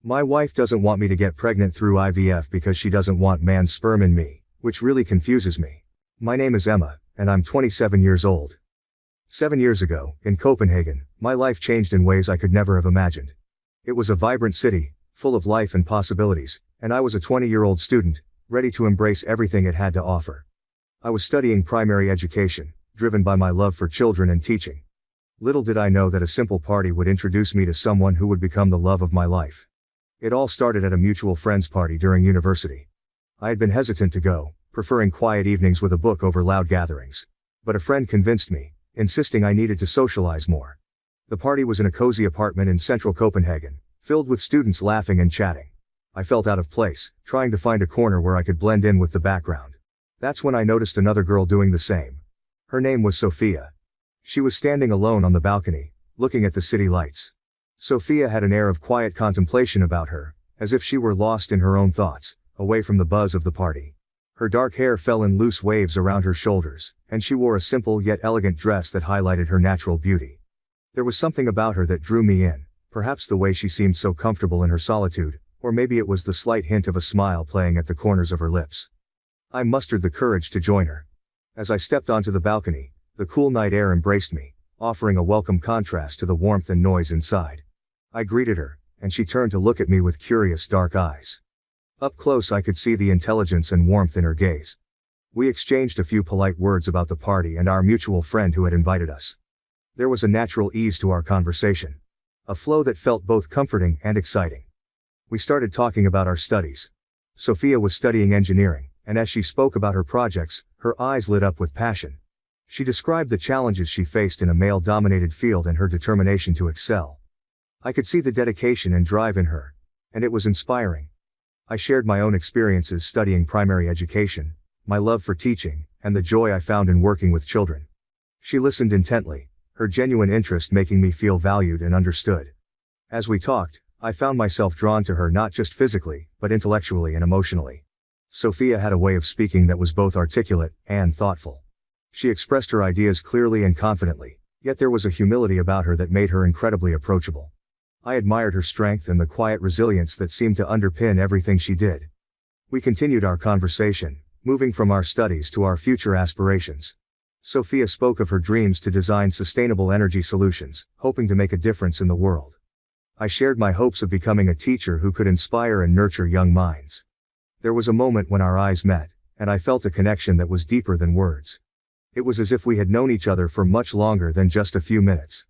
My wife doesn't want me to get pregnant through IVF because she doesn't want man's sperm in me, which really confuses me. My name is Emma, and I'm 27 years old. 7 years ago, in Copenhagen, my life changed in ways I could never have imagined. It was a vibrant city, full of life and possibilities, and I was a 20-year-old student, ready to embrace everything it had to offer. I was studying primary education, driven by my love for children and teaching. Little did I know that a simple party would introduce me to someone who would become the love of my life. It all started at a mutual friend's party during university. I had been hesitant to go, preferring quiet evenings with a book over loud gatherings. But a friend convinced me, insisting I needed to socialize more. The party was in a cozy apartment in central Copenhagen, filled with students laughing and chatting. I felt out of place, trying to find a corner where I could blend in with the background. That's when I noticed another girl doing the same. Her name was Sophia. She was standing alone on the balcony, looking at the city lights. Sophia had an air of quiet contemplation about her, as if she were lost in her own thoughts, away from the buzz of the party. Her dark hair fell in loose waves around her shoulders, and she wore a simple yet elegant dress that highlighted her natural beauty. There was something about her that drew me in, perhaps the way she seemed so comfortable in her solitude, or maybe it was the slight hint of a smile playing at the corners of her lips. I mustered the courage to join her. As I stepped onto the balcony, the cool night air embraced me, offering a welcome contrast to the warmth and noise inside. I greeted her, and she turned to look at me with curious dark eyes. Up close I could see the intelligence and warmth in her gaze. We exchanged a few polite words about the party and our mutual friend who had invited us. There was a natural ease to our conversation. A flow that felt both comforting and exciting. We started talking about our studies. Sophia was studying engineering, and as she spoke about her projects, her eyes lit up with passion. She described the challenges she faced in a male-dominated field and her determination to excel. I could see the dedication and drive in her, and it was inspiring. I shared my own experiences studying primary education, my love for teaching, and the joy I found in working with children. She listened intently, her genuine interest making me feel valued and understood. As we talked, I found myself drawn to her not just physically, but intellectually and emotionally. Sophia had a way of speaking that was both articulate and thoughtful. She expressed her ideas clearly and confidently, yet there was a humility about her that made her incredibly approachable. I admired her strength and the quiet resilience that seemed to underpin everything she did. We continued our conversation, moving from our studies to our future aspirations. Sophia spoke of her dreams to design sustainable energy solutions, hoping to make a difference in the world. I shared my hopes of becoming a teacher who could inspire and nurture young minds. There was a moment when our eyes met, and I felt a connection that was deeper than words. It was as if we had known each other for much longer than just a few minutes.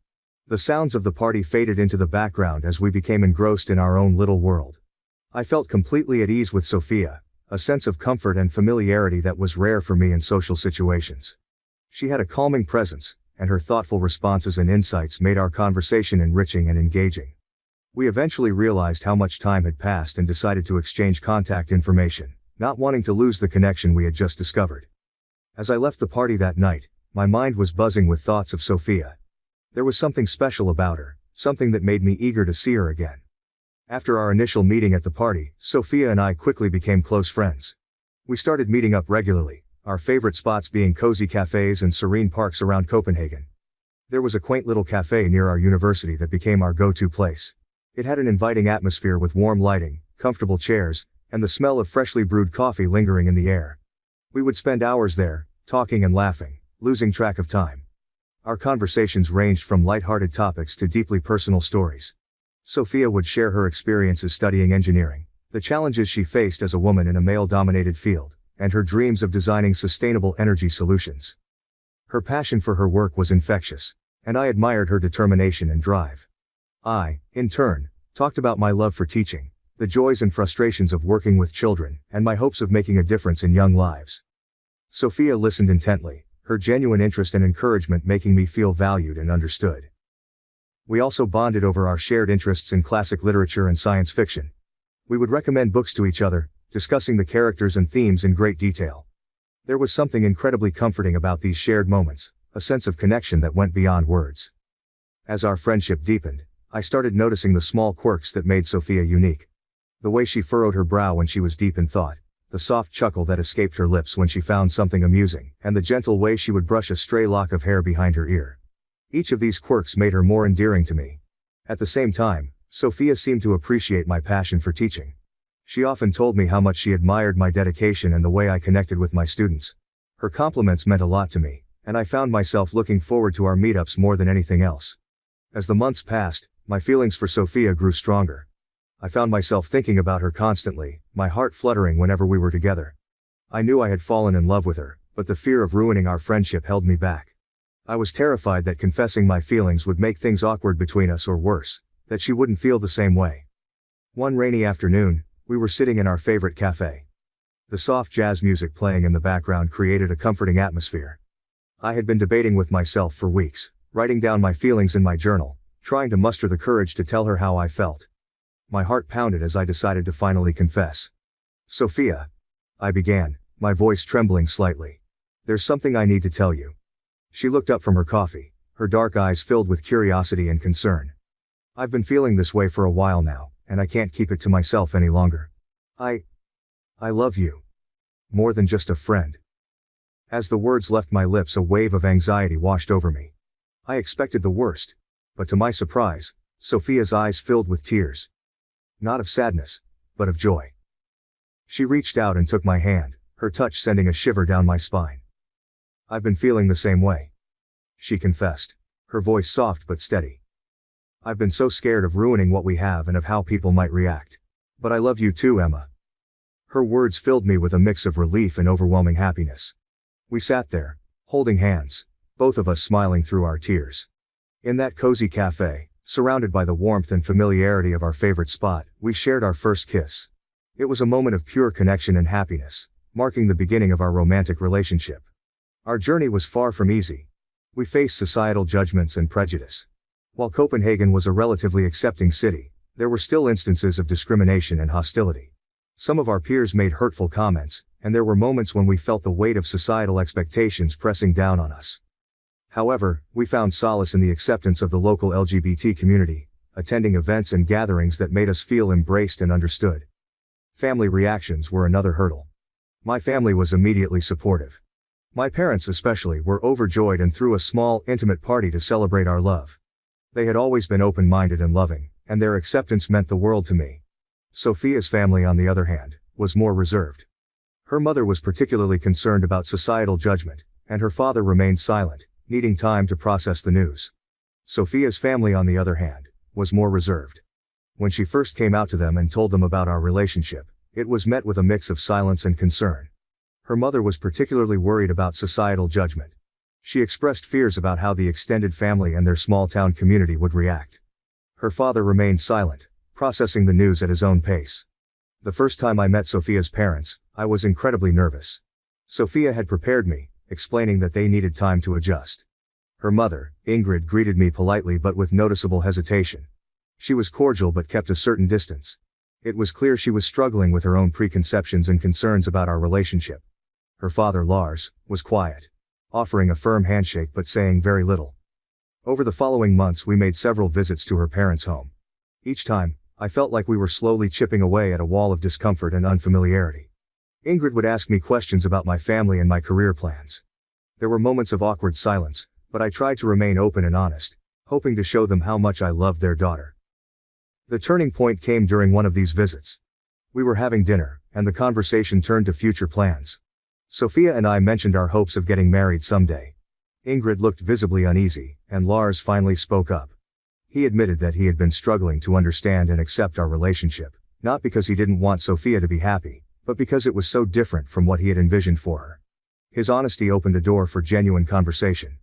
The sounds of the party faded into the background as we became engrossed in our own little world. I felt completely at ease with Sophia, a sense of comfort and familiarity that was rare for me in social situations. She had a calming presence, and her thoughtful responses and insights made our conversation enriching and engaging. We eventually realized how much time had passed and decided to exchange contact information, not wanting to lose the connection we had just discovered. As I left the party that night, my mind was buzzing with thoughts of Sophia. There was something special about her, something that made me eager to see her again. After our initial meeting at the party, Sophia and I quickly became close friends. We started meeting up regularly, our favorite spots being cozy cafes and serene parks around Copenhagen. There was a quaint little cafe near our university that became our go-to place. It had an inviting atmosphere with warm lighting, comfortable chairs, and the smell of freshly brewed coffee lingering in the air. We would spend hours there, talking and laughing, losing track of time. Our conversations ranged from light-hearted topics to deeply personal stories. Sophia would share her experiences studying engineering, the challenges she faced as a woman in a male-dominated field, and her dreams of designing sustainable energy solutions. Her passion for her work was infectious, and I admired her determination and drive. I, in turn, talked about my love for teaching, the joys and frustrations of working with children, and my hopes of making a difference in young lives. Sophia listened intently, her genuine interest and encouragement making me feel valued and understood. We also bonded over our shared interests in classic literature and science fiction. We would recommend books to each other, discussing the characters and themes in great detail. There was something incredibly comforting about these shared moments, a sense of connection that went beyond words. As our friendship deepened, I started noticing the small quirks that made Sophia unique. The way she furrowed her brow when she was deep in thought, the soft chuckle that escaped her lips when she found something amusing, and the gentle way she would brush a stray lock of hair behind her ear. Each of these quirks made her more endearing to me. At the same time, Sophia seemed to appreciate my passion for teaching. She often told me how much she admired my dedication and the way I connected with my students. Her compliments meant a lot to me, and I found myself looking forward to our meetups more than anything else. As the months passed, my feelings for Sophia grew stronger. I found myself thinking about her constantly, my heart fluttering whenever we were together. I knew I had fallen in love with her, but the fear of ruining our friendship held me back. I was terrified that confessing my feelings would make things awkward between us, or worse, that she wouldn't feel the same way. One rainy afternoon, we were sitting in our favorite cafe. The soft jazz music playing in the background created a comforting atmosphere. I had been debating with myself for weeks, writing down my feelings in my journal, trying to muster the courage to tell her how I felt. My heart pounded as I decided to finally confess. "Sophia," I began, my voice trembling slightly. "There's something I need to tell you." She looked up from her coffee, her dark eyes filled with curiosity and concern. "I've been feeling this way for a while now, and I can't keep it to myself any longer. I love you. More than just a friend." As the words left my lips, a wave of anxiety washed over me. I expected the worst, but to my surprise, Sophia's eyes filled with tears. Not of sadness, but of joy. She reached out and took my hand, her touch sending a shiver down my spine. "I've been feeling the same way," she confessed, her voice soft but steady. "I've been so scared of ruining what we have and of how people might react. But I love you too, Emma." Her words filled me with a mix of relief and overwhelming happiness. We sat there, holding hands, both of us smiling through our tears. In that cozy cafe, surrounded by the warmth and familiarity of our favorite spot, we shared our first kiss. It was a moment of pure connection and happiness, marking the beginning of our romantic relationship. Our journey was far from easy. We faced societal judgments and prejudice. While Copenhagen was a relatively accepting city, there were still instances of discrimination and hostility. Some of our peers made hurtful comments, and there were moments when we felt the weight of societal expectations pressing down on us. However, we found solace in the acceptance of the local LGBT community, attending events and gatherings that made us feel embraced and understood. Family reactions were another hurdle. My family was immediately supportive. My parents especially were overjoyed and threw a small, intimate party to celebrate our love. They had always been open-minded and loving, and their acceptance meant the world to me. Sophia's family, on the other hand, was more reserved. Her mother was particularly concerned about societal judgment, and her father remained silent, needing time to process the news. Sophia's family, on the other hand, was more reserved. When she first came out to them and told them about our relationship, it was met with a mix of silence and concern. Her mother was particularly worried about societal judgment. She expressed fears about how the extended family and their small-town community would react. Her father remained silent, processing the news at his own pace. The first time I met Sophia's parents, I was incredibly nervous. Sophia had prepared me, explaining that they needed time to adjust. Her mother, Ingrid, greeted me politely but with noticeable hesitation. She was cordial but kept a certain distance. It was clear she was struggling with her own preconceptions and concerns about our relationship. Her father, Lars, was quiet, offering a firm handshake but saying very little. Over the following months we made several visits to her parents' home. Each time, I felt like we were slowly chipping away at a wall of discomfort and unfamiliarity. Ingrid would ask me questions about my family and my career plans. There were moments of awkward silence, but I tried to remain open and honest, hoping to show them how much I loved their daughter. The turning point came during one of these visits. We were having dinner, and the conversation turned to future plans. Sophia and I mentioned our hopes of getting married someday. Ingrid looked visibly uneasy, and Lars finally spoke up. He admitted that he had been struggling to understand and accept our relationship, not because he didn't want Sophia to be happy, but because it was so different from what he had envisioned for her. His honesty opened a door for genuine conversation.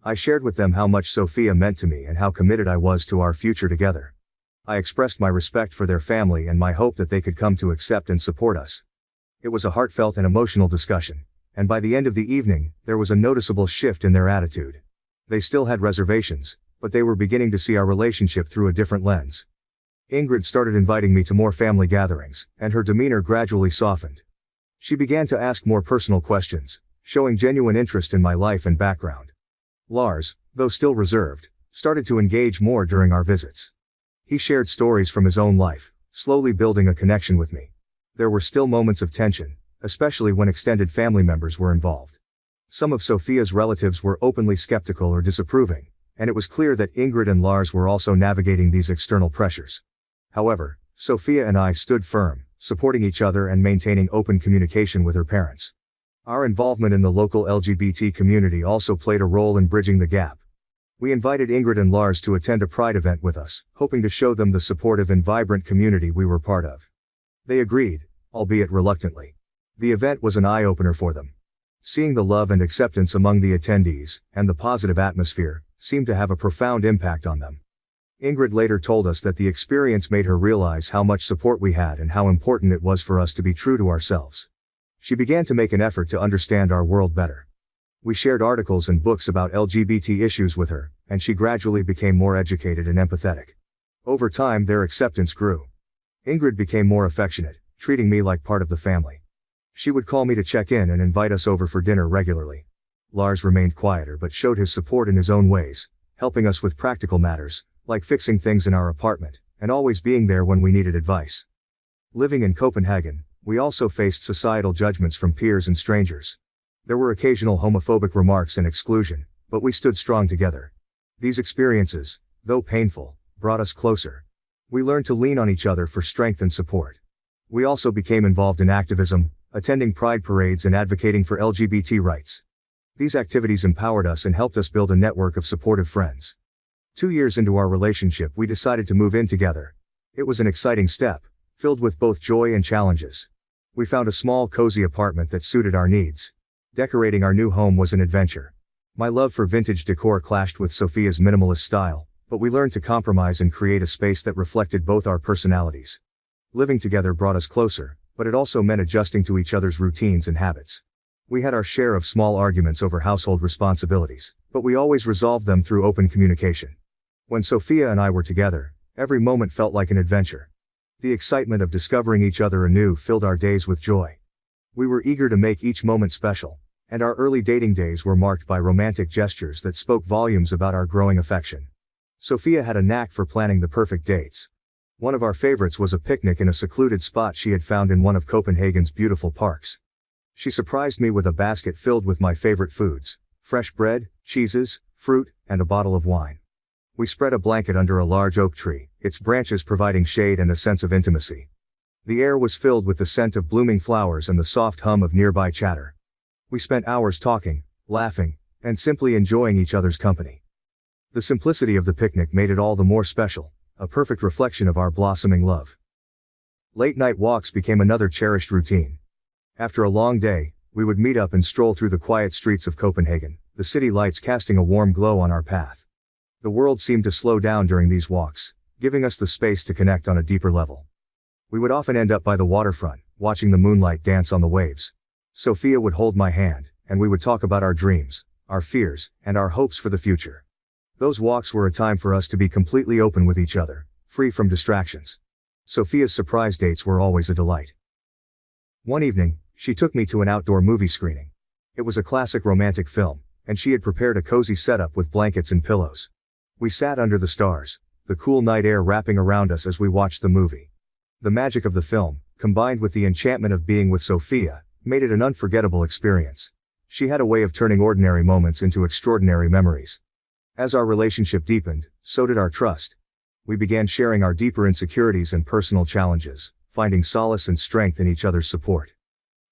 I shared with them how much Sophia meant to me and how committed I was to our future together. I expressed my respect for their family and my hope that they could come to accept and support us. It was a heartfelt and emotional discussion, and by the end of the evening, there was a noticeable shift in their attitude. They still had reservations, but they were beginning to see our relationship through a different lens. Ingrid started inviting me to more family gatherings, and her demeanor gradually softened. She began to ask more personal questions, showing genuine interest in my life and background. Lars, though still reserved, started to engage more during our visits. He shared stories from his own life, slowly building a connection with me. There were still moments of tension, especially when extended family members were involved. Some of Sophia's relatives were openly skeptical or disapproving, and it was clear that Ingrid and Lars were also navigating these external pressures. However, Sophia and I stood firm, supporting each other and maintaining open communication with her parents. Our involvement in the local LGBT community also played a role in bridging the gap. We invited Ingrid and Lars to attend a Pride event with us, hoping to show them the supportive and vibrant community we were part of. They agreed, albeit reluctantly. The event was an eye-opener for them. Seeing the love and acceptance among the attendees, and the positive atmosphere, seemed to have a profound impact on them. Ingrid later told us that the experience made her realize how much support we had and how important it was for us to be true to ourselves. She began to make an effort to understand our world better. We shared articles and books about LGBT issues with her, and she gradually became more educated and empathetic. Over time, their acceptance grew. Ingrid became more affectionate, treating me like part of the family. She would call me to check in and invite us over for dinner regularly. Lars remained quieter but showed his support in his own ways, helping us with practical matters, like fixing things in our apartment, and always being there when we needed advice. Living in Copenhagen, we also faced societal judgments from peers and strangers. There were occasional homophobic remarks and exclusion, but we stood strong together. These experiences, though painful, brought us closer. We learned to lean on each other for strength and support. We also became involved in activism, attending pride parades and advocating for LGBT rights. These activities empowered us and helped us build a network of supportive friends. 2 years into our relationship, we decided to move in together. It was an exciting step, filled with both joy and challenges. We found a small, cozy apartment that suited our needs. Decorating our new home was an adventure. My love for vintage decor clashed with Sophia's minimalist style, but we learned to compromise and create a space that reflected both our personalities. Living together brought us closer, but it also meant adjusting to each other's routines and habits. We had our share of small arguments over household responsibilities, but we always resolved them through open communication. When Sophia and I were together, every moment felt like an adventure. The excitement of discovering each other anew filled our days with joy. We were eager to make each moment special, and our early dating days were marked by romantic gestures that spoke volumes about our growing affection. Sophia had a knack for planning the perfect dates. One of our favorites was a picnic in a secluded spot she had found in one of Copenhagen's beautiful parks. She surprised me with a basket filled with my favorite foods: fresh bread, cheeses, fruit, and a bottle of wine. We spread a blanket under a large oak tree, its branches providing shade and a sense of intimacy. The air was filled with the scent of blooming flowers and the soft hum of nearby chatter. We spent hours talking, laughing, and simply enjoying each other's company. The simplicity of the picnic made it all the more special, a perfect reflection of our blossoming love. Late-night walks became another cherished routine. After a long day, we would meet up and stroll through the quiet streets of Copenhagen, the city lights casting a warm glow on our path. The world seemed to slow down during these walks, giving us the space to connect on a deeper level. We would often end up by the waterfront, watching the moonlight dance on the waves. Sophia would hold my hand, and we would talk about our dreams, our fears, and our hopes for the future. Those walks were a time for us to be completely open with each other, free from distractions. Sophia's surprise dates were always a delight. One evening, she took me to an outdoor movie screening. It was a classic romantic film, and she had prepared a cozy setup with blankets and pillows. We sat under the stars, the cool night air wrapping around us as we watched the movie. The magic of the film, combined with the enchantment of being with Sophia, made it an unforgettable experience. She had a way of turning ordinary moments into extraordinary memories. As our relationship deepened, so did our trust. We began sharing our deeper insecurities and personal challenges, finding solace and strength in each other's support.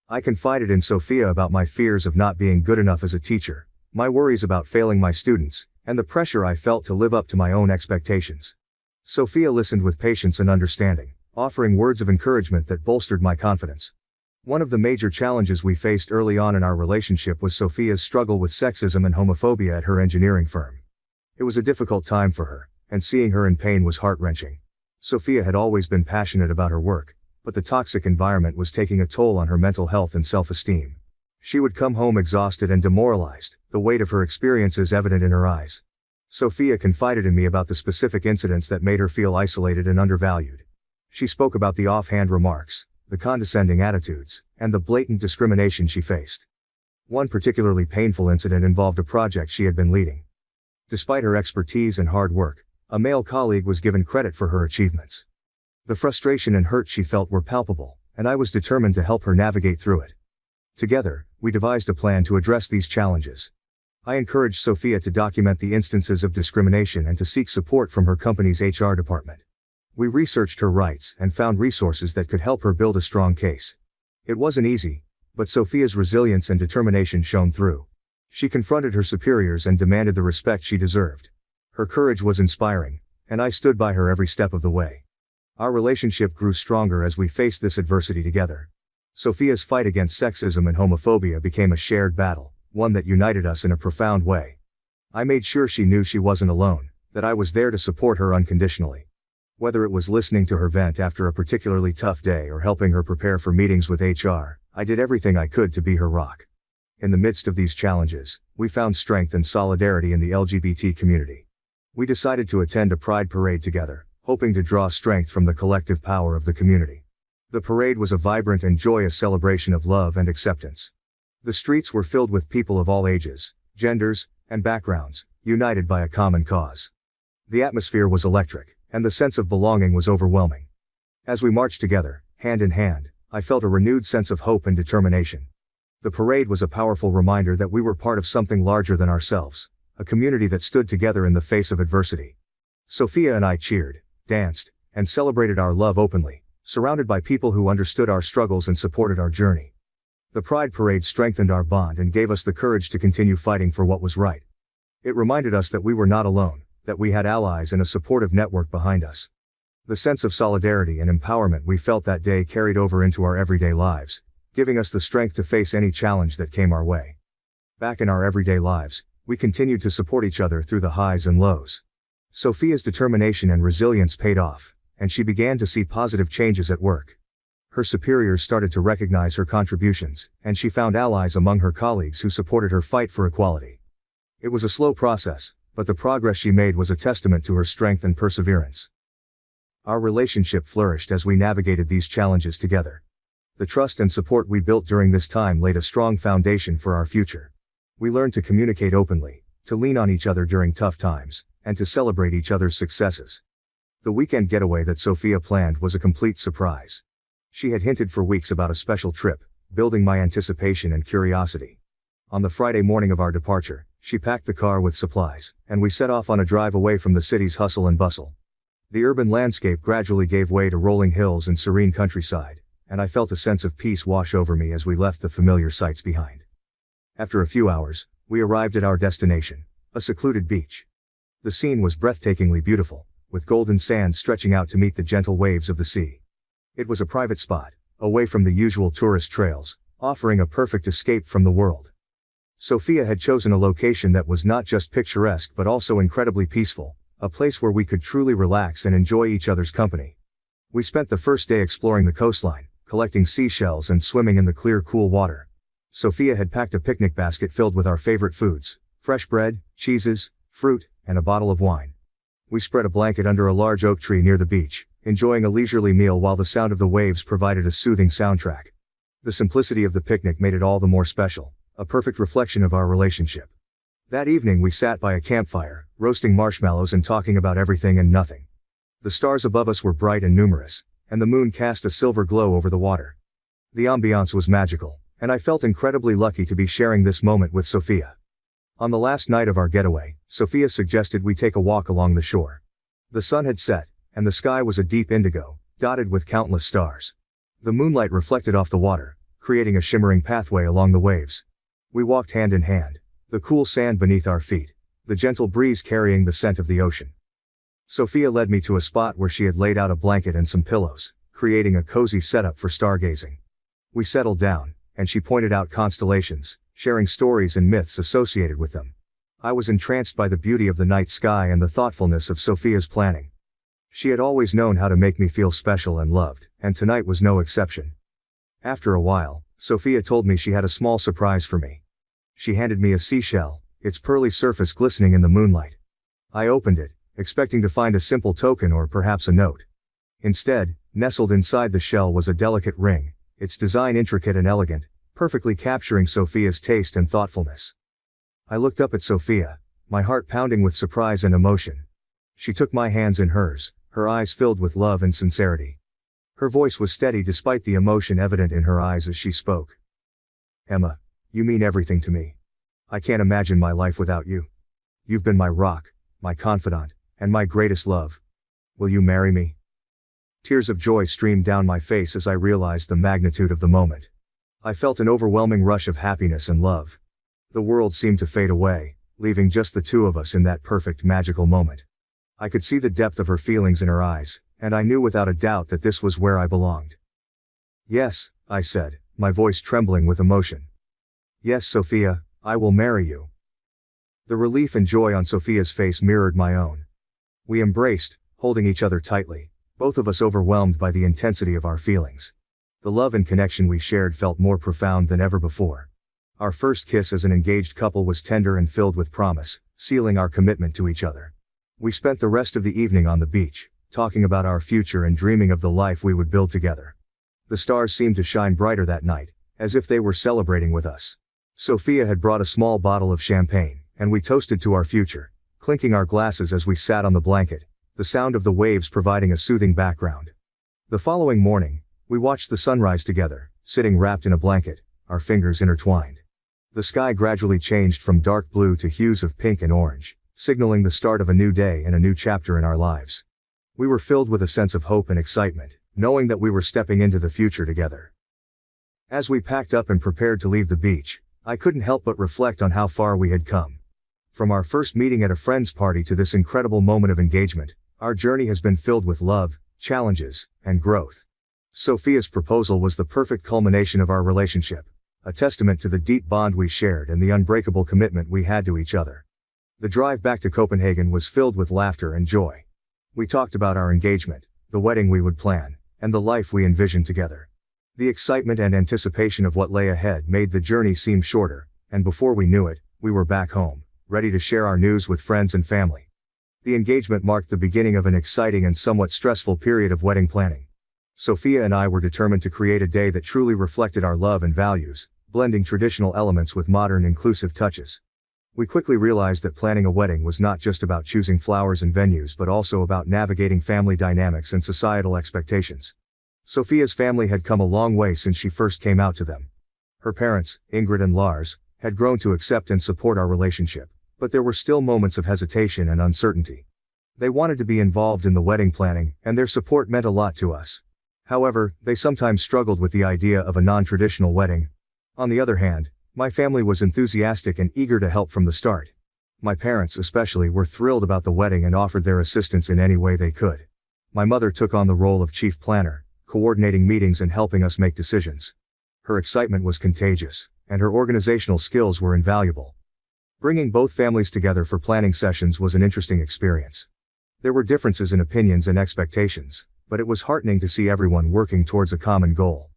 I confided in Sophia about my fears of not being good enough as a teacher, my worries about failing my students, and the pressure I felt to live up to my own expectations. Sophia listened with patience and understanding, offering words of encouragement that bolstered my confidence. One of the major challenges we faced early on in our relationship was Sophia's struggle with sexism and homophobia at her engineering firm. It was a difficult time for her, and seeing her in pain was heart-wrenching. Sophia had always been passionate about her work, but the toxic environment was taking a toll on her mental health and self-esteem. She would come home exhausted and demoralized, the weight of her experiences evident in her eyes. Sophia confided in me about the specific incidents that made her feel isolated and undervalued. She spoke about the offhand remarks, the condescending attitudes, and the blatant discrimination she faced. One particularly painful incident involved a project she had been leading. Despite her expertise and hard work, a male colleague was given credit for her achievements. The frustration and hurt she felt were palpable, and I was determined to help her navigate through it. Together, we devised a plan to address these challenges. I encouraged Sophia to document the instances of discrimination and to seek support from her company's HR department. We researched her rights and found resources that could help her build a strong case. It wasn't easy, but Sophia's resilience and determination shone through. She confronted her superiors and demanded the respect she deserved. Her courage was inspiring, and I stood by her every step of the way. Our relationship grew stronger as we faced this adversity together. Sophia's fight against sexism and homophobia became a shared battle, one that united us in a profound way. I made sure she knew she wasn't alone, that I was there to support her unconditionally. Whether it was listening to her vent after a particularly tough day or helping her prepare for meetings with HR, I did everything I could to be her rock. In the midst of these challenges, we found strength and solidarity in the LGBT community. We decided to attend a pride parade together, hoping to draw strength from the collective power of the community. The parade was a vibrant and joyous celebration of love and acceptance. The streets were filled with people of all ages, genders, and backgrounds, united by a common cause. The atmosphere was electric, and the sense of belonging was overwhelming. As we marched together, hand in hand, I felt a renewed sense of hope and determination. The parade was a powerful reminder that we were part of something larger than ourselves, a community that stood together in the face of adversity. Sophia and I cheered, danced, and celebrated our love openly, surrounded by people who understood our struggles and supported our journey. The Pride Parade strengthened our bond and gave us the courage to continue fighting for what was right. It reminded us that we were not alone, that we had allies and a supportive network behind us. The sense of solidarity and empowerment we felt that day carried over into our everyday lives, giving us the strength to face any challenge that came our way. Back in our everyday lives, we continued to support each other through the highs and lows. Sophia's determination and resilience paid off, and she began to see positive changes at work. Her superiors started to recognize her contributions, and she found allies among her colleagues who supported her fight for equality. It was a slow process, but the progress she made was a testament to her strength and perseverance. Our relationship flourished as we navigated these challenges together. The trust and support we built during this time laid a strong foundation for our future. We learned to communicate openly, to lean on each other during tough times, and to celebrate each other's successes. The weekend getaway that Sophia planned was a complete surprise. She had hinted for weeks about a special trip, building my anticipation and curiosity. On the Friday morning of our departure, she packed the car with supplies, and we set off on a drive away from the city's hustle and bustle. The urban landscape gradually gave way to rolling hills and serene countryside, and I felt a sense of peace wash over me as we left the familiar sights behind. After a few hours, we arrived at our destination, a secluded beach. The scene was breathtakingly beautiful, with golden sand stretching out to meet the gentle waves of the sea. It was a private spot, away from the usual tourist trails, offering a perfect escape from the world. Sophia had chosen a location that was not just picturesque but also incredibly peaceful, a place where we could truly relax and enjoy each other's company. We spent the first day exploring the coastline, collecting seashells and swimming in the clear, cool water. Sophia had packed a picnic basket filled with our favorite foods, fresh bread, cheeses, fruit, and a bottle of wine. We spread a blanket under a large oak tree near the beach, enjoying a leisurely meal while the sound of the waves provided a soothing soundtrack. The simplicity of the picnic made it all the more special, a perfect reflection of our relationship. That evening we sat by a campfire, roasting marshmallows and talking about everything and nothing. The stars above us were bright and numerous, and the moon cast a silver glow over the water. The ambiance was magical, and I felt incredibly lucky to be sharing this moment with Sophia. On the last night of our getaway, Sophia suggested we take a walk along the shore. The sun had set, and the sky was a deep indigo, dotted with countless stars. The moonlight reflected off the water, creating a shimmering pathway along the waves. We walked hand in hand, the cool sand beneath our feet, the gentle breeze carrying the scent of the ocean. Sophia led me to a spot where she had laid out a blanket and some pillows, creating a cozy setup for stargazing. We settled down, and she pointed out constellations, sharing stories and myths associated with them. I was entranced by the beauty of the night sky and the thoughtfulness of Sophia's planning. She had always known how to make me feel special and loved, and tonight was no exception. After a while, Sophia told me she had a small surprise for me. She handed me a seashell, its pearly surface glistening in the moonlight. I opened it, expecting to find a simple token or perhaps a note. Instead, nestled inside the shell was a delicate ring, its design intricate and elegant, perfectly capturing Sophia's taste and thoughtfulness. I looked up at Sophia, my heart pounding with surprise and emotion. She took my hands in hers, her eyes filled with love and sincerity. Her voice was steady despite the emotion evident in her eyes as she spoke. "Emma, you mean everything to me. I can't imagine my life without you. You've been my rock, my confidant, and my greatest love. Will you marry me?" Tears of joy streamed down my face as I realized the magnitude of the moment. I felt an overwhelming rush of happiness and love. The world seemed to fade away, leaving just the two of us in that perfect magical moment. I could see the depth of her feelings in her eyes, and I knew without a doubt that this was where I belonged. "Yes," I said, my voice trembling with emotion. "Yes, Sophia, I will marry you." The relief and joy on Sophia's face mirrored my own. We embraced, holding each other tightly, both of us overwhelmed by the intensity of our feelings. The love and connection we shared felt more profound than ever before. Our first kiss as an engaged couple was tender and filled with promise, sealing our commitment to each other. We spent the rest of the evening on the beach, talking about our future and dreaming of the life we would build together. The stars seemed to shine brighter that night, as if they were celebrating with us. Sophia had brought a small bottle of champagne, and we toasted to our future, clinking our glasses as we sat on the blanket, the sound of the waves providing a soothing background. The following morning, we watched the sunrise together, sitting wrapped in a blanket, our fingers intertwined. The sky gradually changed from dark blue to hues of pink and orange, signaling the start of a new day and a new chapter in our lives. We were filled with a sense of hope and excitement, knowing that we were stepping into the future together. As we packed up and prepared to leave the beach, I couldn't help but reflect on how far we had come. From our first meeting at a friend's party to this incredible moment of engagement, our journey has been filled with love, challenges, and growth. Sophia's proposal was the perfect culmination of our relationship, a testament to the deep bond we shared and the unbreakable commitment we had to each other. The drive back to Copenhagen was filled with laughter and joy. We talked about our engagement, the wedding we would plan, and the life we envisioned together. The excitement and anticipation of what lay ahead made the journey seem shorter, and before we knew it, we were back home, ready to share our news with friends and family. The engagement marked the beginning of an exciting and somewhat stressful period of wedding planning. Sophia and I were determined to create a day that truly reflected our love and values, blending traditional elements with modern inclusive touches. We quickly realized that planning a wedding was not just about choosing flowers and venues but also about navigating family dynamics and societal expectations. Sophia's family had come a long way since she first came out to them. Her parents, Ingrid and Lars, had grown to accept and support our relationship, but there were still moments of hesitation and uncertainty. They wanted to be involved in the wedding planning, and their support meant a lot to us. However, they sometimes struggled with the idea of a non-traditional wedding. On the other hand, my family was enthusiastic and eager to help from the start. My parents especially were thrilled about the wedding and offered their assistance in any way they could. My mother took on the role of chief planner, coordinating meetings and helping us make decisions. Her excitement was contagious, and her organizational skills were invaluable. Bringing both families together for planning sessions was an interesting experience. There were differences in opinions and expectations, but it was heartening to see everyone working towards a common goal.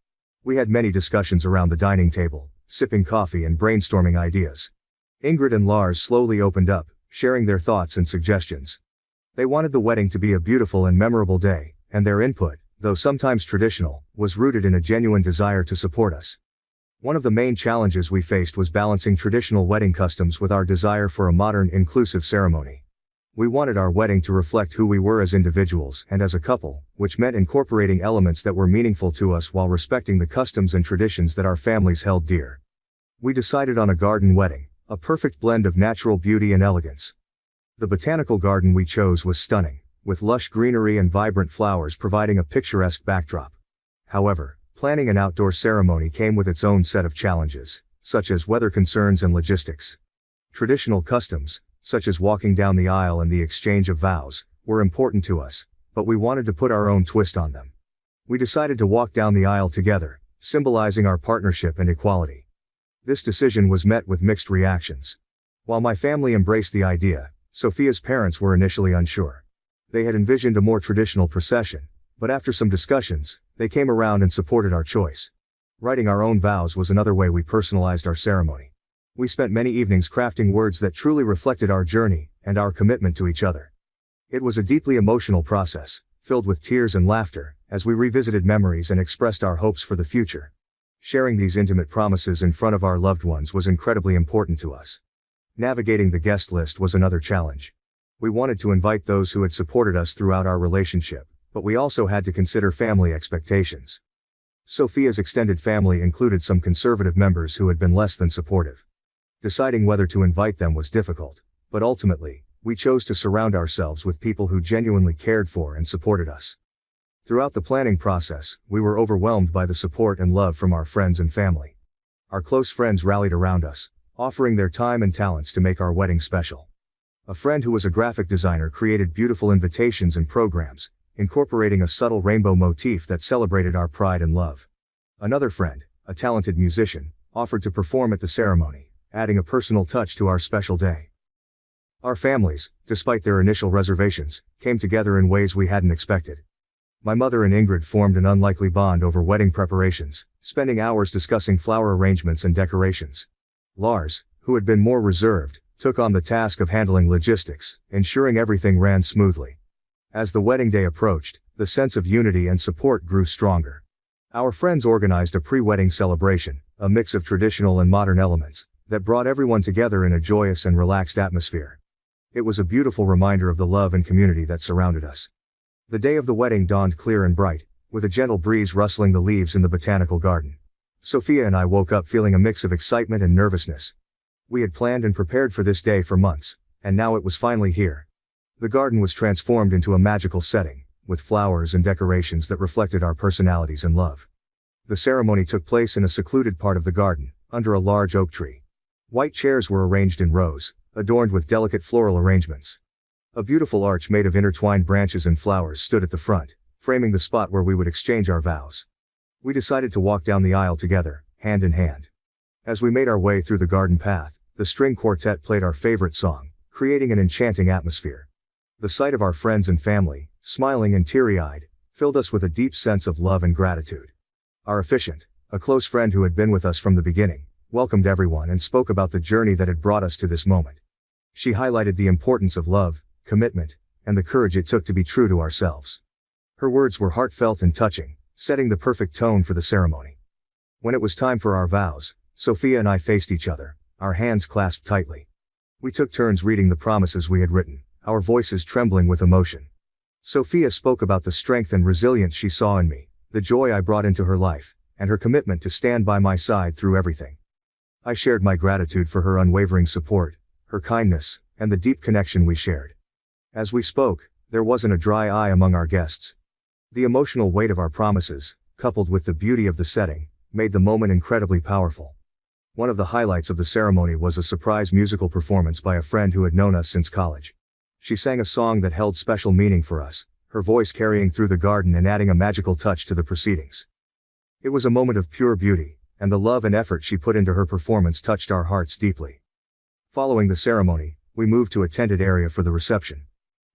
We had many discussions around the dining table, sipping coffee and brainstorming ideas. Ingrid and Lars slowly opened up, sharing their thoughts and suggestions. They wanted the wedding to be a beautiful and memorable day, and their input, though sometimes traditional, was rooted in a genuine desire to support us. One of the main challenges we faced was balancing traditional wedding customs with our desire for a modern, inclusive ceremony. We wanted our wedding to reflect who we were as individuals and as a couple, which meant incorporating elements that were meaningful to us while respecting the customs and traditions that our families held dear. We decided on a garden wedding, a perfect blend of natural beauty and elegance. The botanical garden we chose was stunning, with lush greenery and vibrant flowers providing a picturesque backdrop. However, planning an outdoor ceremony came with its own set of challenges, such as weather concerns and logistics. Traditional customs, such as walking down the aisle and the exchange of vows, were important to us, but we wanted to put our own twist on them. We decided to walk down the aisle together, symbolizing our partnership and equality. This decision was met with mixed reactions. While my family embraced the idea, Sophia's parents were initially unsure. They had envisioned a more traditional procession, but after some discussions, they came around and supported our choice. Writing our own vows was another way we personalized our ceremony. We spent many evenings crafting words that truly reflected our journey and our commitment to each other. It was a deeply emotional process, filled with tears and laughter, as we revisited memories and expressed our hopes for the future. Sharing these intimate promises in front of our loved ones was incredibly important to us. Navigating the guest list was another challenge. We wanted to invite those who had supported us throughout our relationship, but we also had to consider family expectations. Sophia's extended family included some conservative members who had been less than supportive. Deciding whether to invite them was difficult, but ultimately, we chose to surround ourselves with people who genuinely cared for and supported us. Throughout the planning process, we were overwhelmed by the support and love from our friends and family. Our close friends rallied around us, offering their time and talents to make our wedding special. A friend who was a graphic designer created beautiful invitations and programs, incorporating a subtle rainbow motif that celebrated our pride and love. Another friend, a talented musician, offered to perform at the ceremony, adding a personal touch to our special day. Our families, despite their initial reservations, came together in ways we hadn't expected. My mother and Ingrid formed an unlikely bond over wedding preparations, spending hours discussing flower arrangements and decorations. Lars, who had been more reserved, took on the task of handling logistics, ensuring everything ran smoothly. As the wedding day approached, the sense of unity and support grew stronger. Our friends organized a pre-wedding celebration, a mix of traditional and modern elements, that brought everyone together in a joyous and relaxed atmosphere. It was a beautiful reminder of the love and community that surrounded us. The day of the wedding dawned clear and bright, with a gentle breeze rustling the leaves in the botanical garden. Sophia and I woke up feeling a mix of excitement and nervousness. We had planned and prepared for this day for months, and now it was finally here. The garden was transformed into a magical setting, with flowers and decorations that reflected our personalities and love. The ceremony took place in a secluded part of the garden, under a large oak tree. White chairs were arranged in rows, adorned with delicate floral arrangements. A beautiful arch made of intertwined branches and flowers stood at the front, framing the spot where we would exchange our vows. We decided to walk down the aisle together, hand in hand. As we made our way through the garden path, the string quartet played our favorite song, creating an enchanting atmosphere. The sight of our friends and family, smiling and teary-eyed, filled us with a deep sense of love and gratitude. Our officiant, a close friend who had been with us from the beginning, welcomed everyone and spoke about the journey that had brought us to this moment. She highlighted the importance of love, commitment, and the courage it took to be true to ourselves. Her words were heartfelt and touching, setting the perfect tone for the ceremony. When it was time for our vows, Sophia and I faced each other, our hands clasped tightly. We took turns reading the promises we had written, our voices trembling with emotion. Sophia spoke about the strength and resilience she saw in me, the joy I brought into her life, and her commitment to stand by my side through everything. I shared my gratitude for her unwavering support, her kindness, and the deep connection we shared. As we spoke, there wasn't a dry eye among our guests. The emotional weight of our promises, coupled with the beauty of the setting, made the moment incredibly powerful. One of the highlights of the ceremony was a surprise musical performance by a friend who had known us since college. She sang a song that held special meaning for us, her voice carrying through the garden and adding a magical touch to the proceedings. It was a moment of pure beauty, and the love and effort she put into her performance touched our hearts deeply. Following the ceremony, we moved to a tented area for the reception.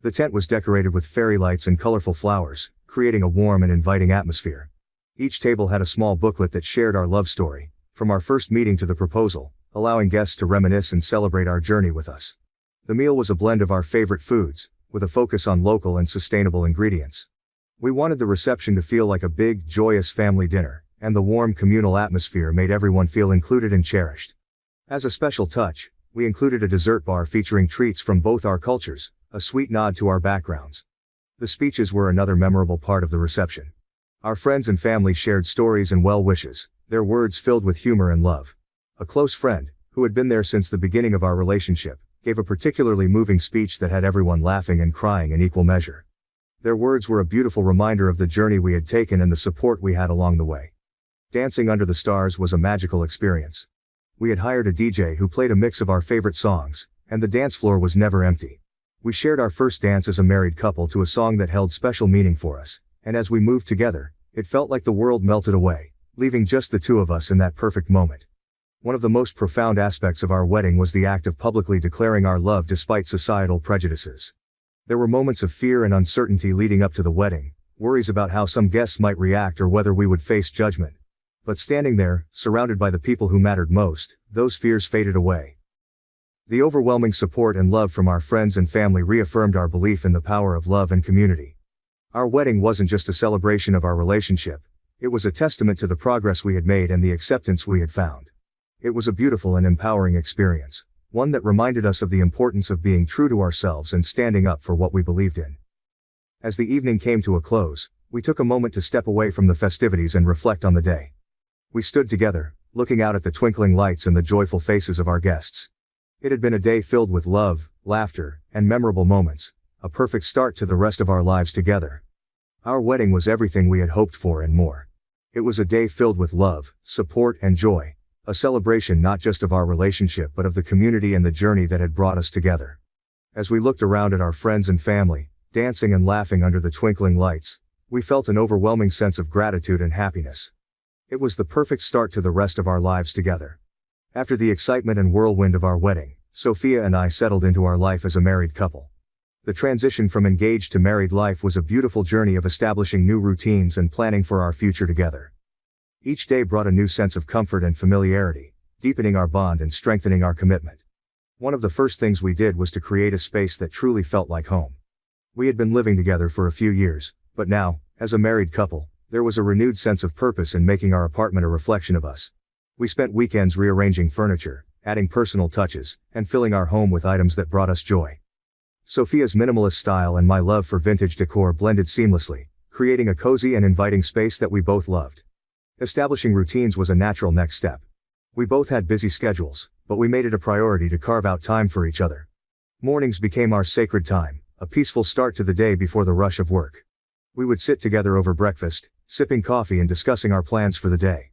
The tent was decorated with fairy lights and colorful flowers, creating a warm and inviting atmosphere. Each table had a small booklet that shared our love story, from our first meeting to the proposal, allowing guests to reminisce and celebrate our journey with us. The meal was a blend of our favorite foods, with a focus on local and sustainable ingredients. We wanted the reception to feel like a big, joyous family dinner, and the warm communal atmosphere made everyone feel included and cherished. As a special touch, we included a dessert bar featuring treats from both our cultures, a sweet nod to our backgrounds. The speeches were another memorable part of the reception. Our friends and family shared stories and well wishes, their words filled with humor and love. A close friend, who had been there since the beginning of our relationship, gave a particularly moving speech that had everyone laughing and crying in equal measure. Their words were a beautiful reminder of the journey we had taken and the support we had along the way. Dancing under the stars was a magical experience. We had hired a DJ who played a mix of our favorite songs, and the dance floor was never empty. We shared our first dance as a married couple to a song that held special meaning for us, and as we moved together, it felt like the world melted away, leaving just the two of us in that perfect moment. One of the most profound aspects of our wedding was the act of publicly declaring our love despite societal prejudices. There were moments of fear and uncertainty leading up to the wedding, worries about how some guests might react or whether we would face judgment. But standing there, surrounded by the people who mattered most, those fears faded away. The overwhelming support and love from our friends and family reaffirmed our belief in the power of love and community. Our wedding wasn't just a celebration of our relationship, it was a testament to the progress we had made and the acceptance we had found. It was a beautiful and empowering experience, one that reminded us of the importance of being true to ourselves and standing up for what we believed in. As the evening came to a close, we took a moment to step away from the festivities and reflect on the day. We stood together, looking out at the twinkling lights and the joyful faces of our guests. It had been a day filled with love, laughter, and memorable moments, a perfect start to the rest of our lives together. Our wedding was everything we had hoped for and more. It was a day filled with love, support, and joy, a celebration not just of our relationship but of the community and the journey that had brought us together. As we looked around at our friends and family, dancing and laughing under the twinkling lights, we felt an overwhelming sense of gratitude and happiness. It was the perfect start to the rest of our lives together. After the excitement and whirlwind of our wedding, Sophia and I settled into our life as a married couple. The transition from engaged to married life was a beautiful journey of establishing new routines and planning for our future together. Each day brought a new sense of comfort and familiarity, deepening our bond and strengthening our commitment. One of the first things we did was to create a space that truly felt like home. We had been living together for a few years, but now, as a married couple, there was a renewed sense of purpose in making our apartment a reflection of us. We spent weekends rearranging furniture, adding personal touches, and filling our home with items that brought us joy. Sophia's minimalist style and my love for vintage decor blended seamlessly, creating a cozy and inviting space that we both loved. Establishing routines was a natural next step. We both had busy schedules, but we made it a priority to carve out time for each other. Mornings became our sacred time, a peaceful start to the day before the rush of work. We would sit together over breakfast, sipping coffee and discussing our plans for the day.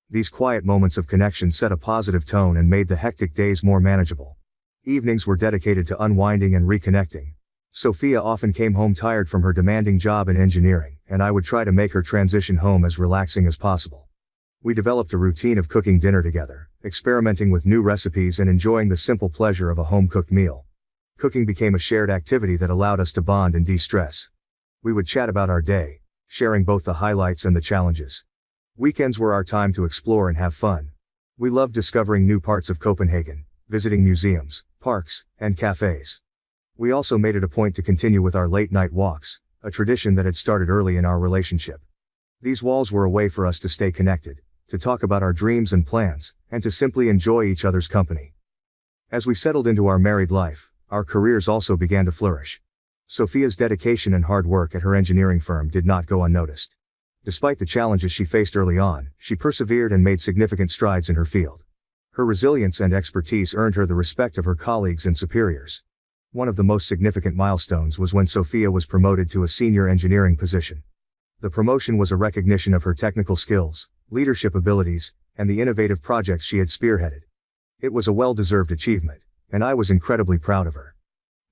These quiet moments of connection set a positive tone and made the hectic days more manageable. Evenings were dedicated to unwinding and reconnecting. Sophia often came home tired from her demanding job in engineering, and I would try to make her transition home as relaxing as possible. We developed a routine of cooking dinner together, experimenting with new recipes and enjoying the simple pleasure of a home-cooked meal. Cooking became a shared activity that allowed us to bond and de-stress. We would chat about our day, sharing both the highlights and the challenges. Weekends were our time to explore and have fun. We loved discovering new parts of Copenhagen, visiting museums, parks, and cafes. We also made it a point to continue with our late-night walks, a tradition that had started early in our relationship. These walks were a way for us to stay connected, to talk about our dreams and plans, and to simply enjoy each other's company. As we settled into our married life, our careers also began to flourish. Sophia's dedication and hard work at her engineering firm did not go unnoticed. Despite the challenges she faced early on, she persevered and made significant strides in her field. Her resilience and expertise earned her the respect of her colleagues and superiors. One of the most significant milestones was when Sophia was promoted to a senior engineering position. The promotion was a recognition of her technical skills, leadership abilities, and the innovative projects she had spearheaded. It was a well-deserved achievement, and I was incredibly proud of her.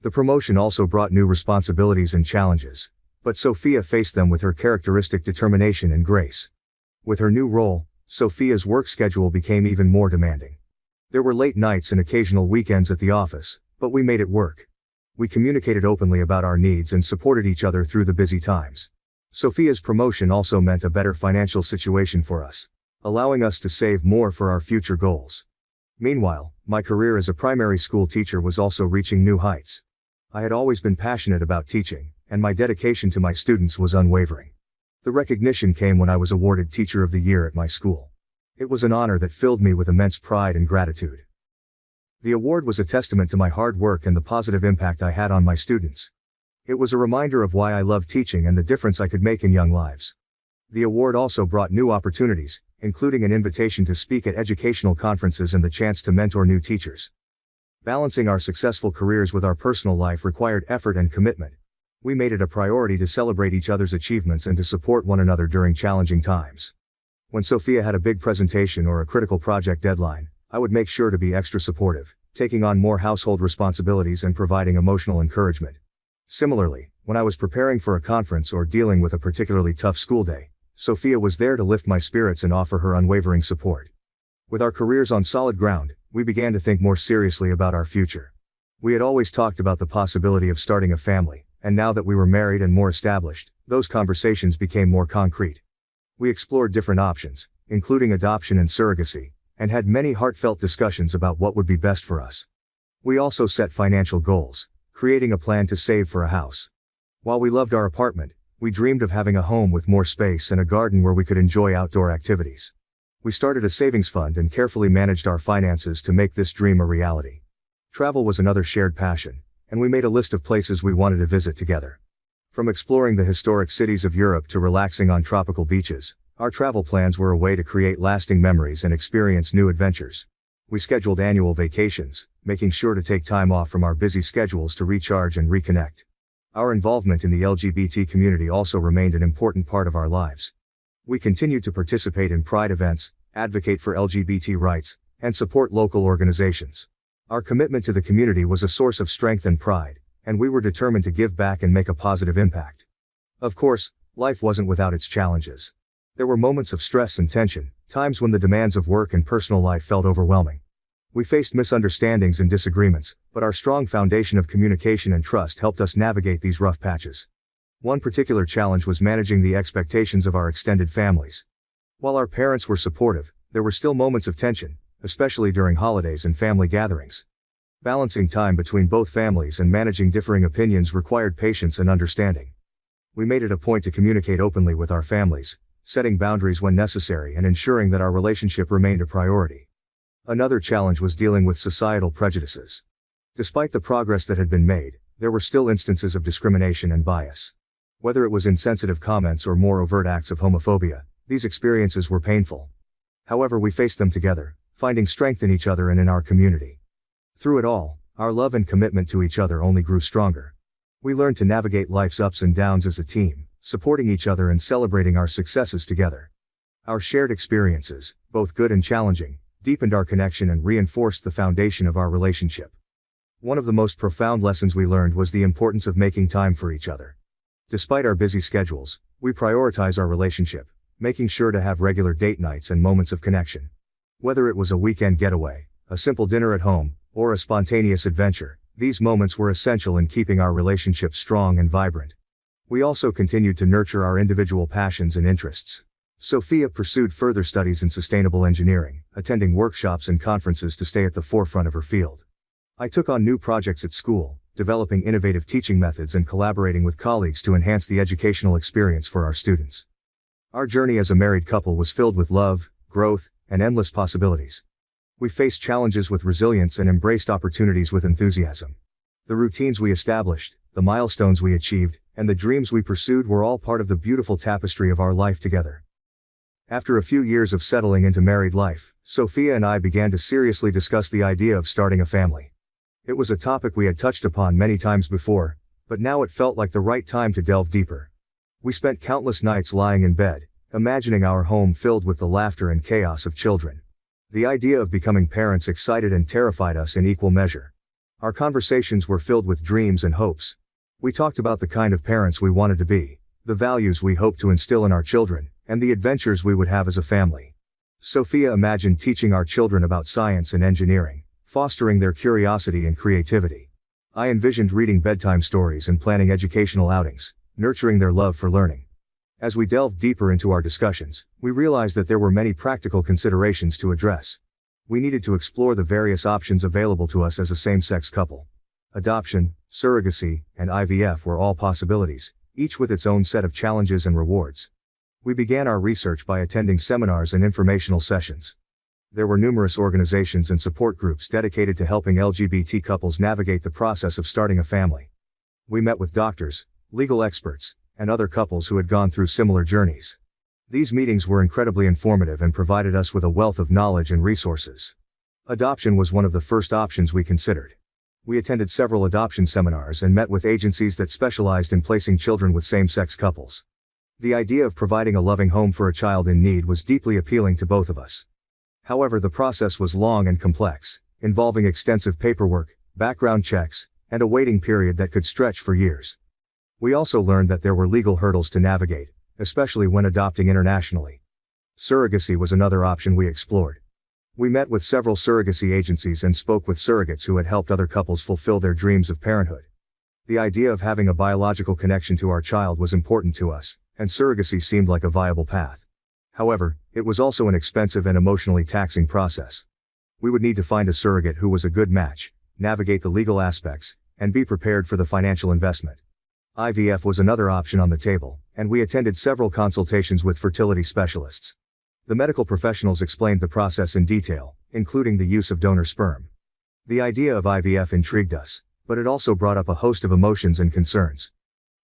The promotion also brought new responsibilities and challenges, but Sophia faced them with her characteristic determination and grace. With her new role, Sophia's work schedule became even more demanding. There were late nights and occasional weekends at the office, but we made it work. We communicated openly about our needs and supported each other through the busy times. Sophia's promotion also meant a better financial situation for us, allowing us to save more for our future goals. Meanwhile, my career as a primary school teacher was also reaching new heights. I had always been passionate about teaching, and my dedication to my students was unwavering. The recognition came when I was awarded Teacher of the Year at my school. It was an honor that filled me with immense pride and gratitude. The award was a testament to my hard work and the positive impact I had on my students. It was a reminder of why I loved teaching and the difference I could make in young lives. The award also brought new opportunities, including an invitation to speak at educational conferences and the chance to mentor new teachers. Balancing our successful careers with our personal life required effort and commitment. We made it a priority to celebrate each other's achievements and to support one another during challenging times. When Sophia had a big presentation or a critical project deadline, I would make sure to be extra supportive, taking on more household responsibilities and providing emotional encouragement. Similarly, when I was preparing for a conference or dealing with a particularly tough school day, Sophia was there to lift my spirits and offer her unwavering support. With our careers on solid ground, we began to think more seriously about our future. We had always talked about the possibility of starting a family, and now that we were married and more established, those conversations became more concrete. We explored different options, including adoption and surrogacy, and had many heartfelt discussions about what would be best for us. We also set financial goals, creating a plan to save for a house. While we loved our apartment, we dreamed of having a home with more space and a garden where we could enjoy outdoor activities. We started a savings fund and carefully managed our finances to make this dream a reality. Travel was another shared passion, and we made a list of places we wanted to visit together. From exploring the historic cities of Europe to relaxing on tropical beaches, our travel plans were a way to create lasting memories and experience new adventures. We scheduled annual vacations, making sure to take time off from our busy schedules to recharge and reconnect. Our involvement in the LGBT community also remained an important part of our lives. We continued to participate in Pride events, advocate for LGBT rights, and support local organizations. Our commitment to the community was a source of strength and pride, and we were determined to give back and make a positive impact. Of course, life wasn't without its challenges. There were moments of stress and tension, times when the demands of work and personal life felt overwhelming. We faced misunderstandings and disagreements, but our strong foundation of communication and trust helped us navigate these rough patches. One particular challenge was managing the expectations of our extended families. While our parents were supportive, there were still moments of tension, especially during holidays and family gatherings. Balancing time between both families and managing differing opinions required patience and understanding. We made it a point to communicate openly with our families, setting boundaries when necessary and ensuring that our relationship remained a priority. Another challenge was dealing with societal prejudices. Despite the progress that had been made, there were still instances of discrimination and bias. Whether it was insensitive comments or more overt acts of homophobia, these experiences were painful. However, we faced them together, finding strength in each other and in our community. Through it all, our love and commitment to each other only grew stronger. We learned to navigate life's ups and downs as a team, supporting each other and celebrating our successes together. Our shared experiences, both good and challenging, deepened our connection and reinforced the foundation of our relationship. One of the most profound lessons we learned was the importance of making time for each other. Despite our busy schedules, we prioritize our relationship, making sure to have regular date nights and moments of connection. Whether it was a weekend getaway, a simple dinner at home, or a spontaneous adventure, these moments were essential in keeping our relationship strong and vibrant. We also continued to nurture our individual passions and interests. Sophia pursued further studies in sustainable engineering, attending workshops and conferences to stay at the forefront of her field. I took on new projects at school, developing innovative teaching methods and collaborating with colleagues to enhance the educational experience for our students. Our journey as a married couple was filled with love, growth, and endless possibilities. We faced challenges with resilience and embraced opportunities with enthusiasm. The routines we established, the milestones we achieved, and the dreams we pursued were all part of the beautiful tapestry of our life together. After a few years of settling into married life, Sophia and I began to seriously discuss the idea of starting a family. It was a topic we had touched upon many times before, but now it felt like the right time to delve deeper. We spent countless nights lying in bed, imagining our home filled with the laughter and chaos of children. The idea of becoming parents excited and terrified us in equal measure. Our conversations were filled with dreams and hopes. We talked about the kind of parents we wanted to be, the values we hoped to instill in our children, and the adventures we would have as a family. Sophia imagined teaching our children about science and engineering, fostering their curiosity and creativity. I envisioned reading bedtime stories and planning educational outings, nurturing their love for learning. As we delved deeper into our discussions, we realized that there were many practical considerations to address. We needed to explore the various options available to us as a same-sex couple. Adoption, surrogacy, and IVF were all possibilities, each with its own set of challenges and rewards. We began our research by attending seminars and informational sessions. There were numerous organizations and support groups dedicated to helping LGBT couples navigate the process of starting a family. We met with doctors, legal experts, and other couples who had gone through similar journeys. These meetings were incredibly informative and provided us with a wealth of knowledge and resources. Adoption was one of the first options we considered. We attended several adoption seminars and met with agencies that specialized in placing children with same-sex couples. The idea of providing a loving home for a child in need was deeply appealing to both of us. However, the process was long and complex, involving extensive paperwork, background checks, and a waiting period that could stretch for years. We also learned that there were legal hurdles to navigate, especially when adopting internationally. Surrogacy was another option we explored. We met with several surrogacy agencies and spoke with surrogates who had helped other couples fulfill their dreams of parenthood. The idea of having a biological connection to our child was important to us, and surrogacy seemed like a viable path. However, it was also an expensive and emotionally taxing process. We would need to find a surrogate who was a good match, navigate the legal aspects, and be prepared for the financial investment. IVF was another option on the table, and we attended several consultations with fertility specialists. The medical professionals explained the process in detail, including the use of donor sperm. The idea of IVF intrigued us, but it also brought up a host of emotions and concerns.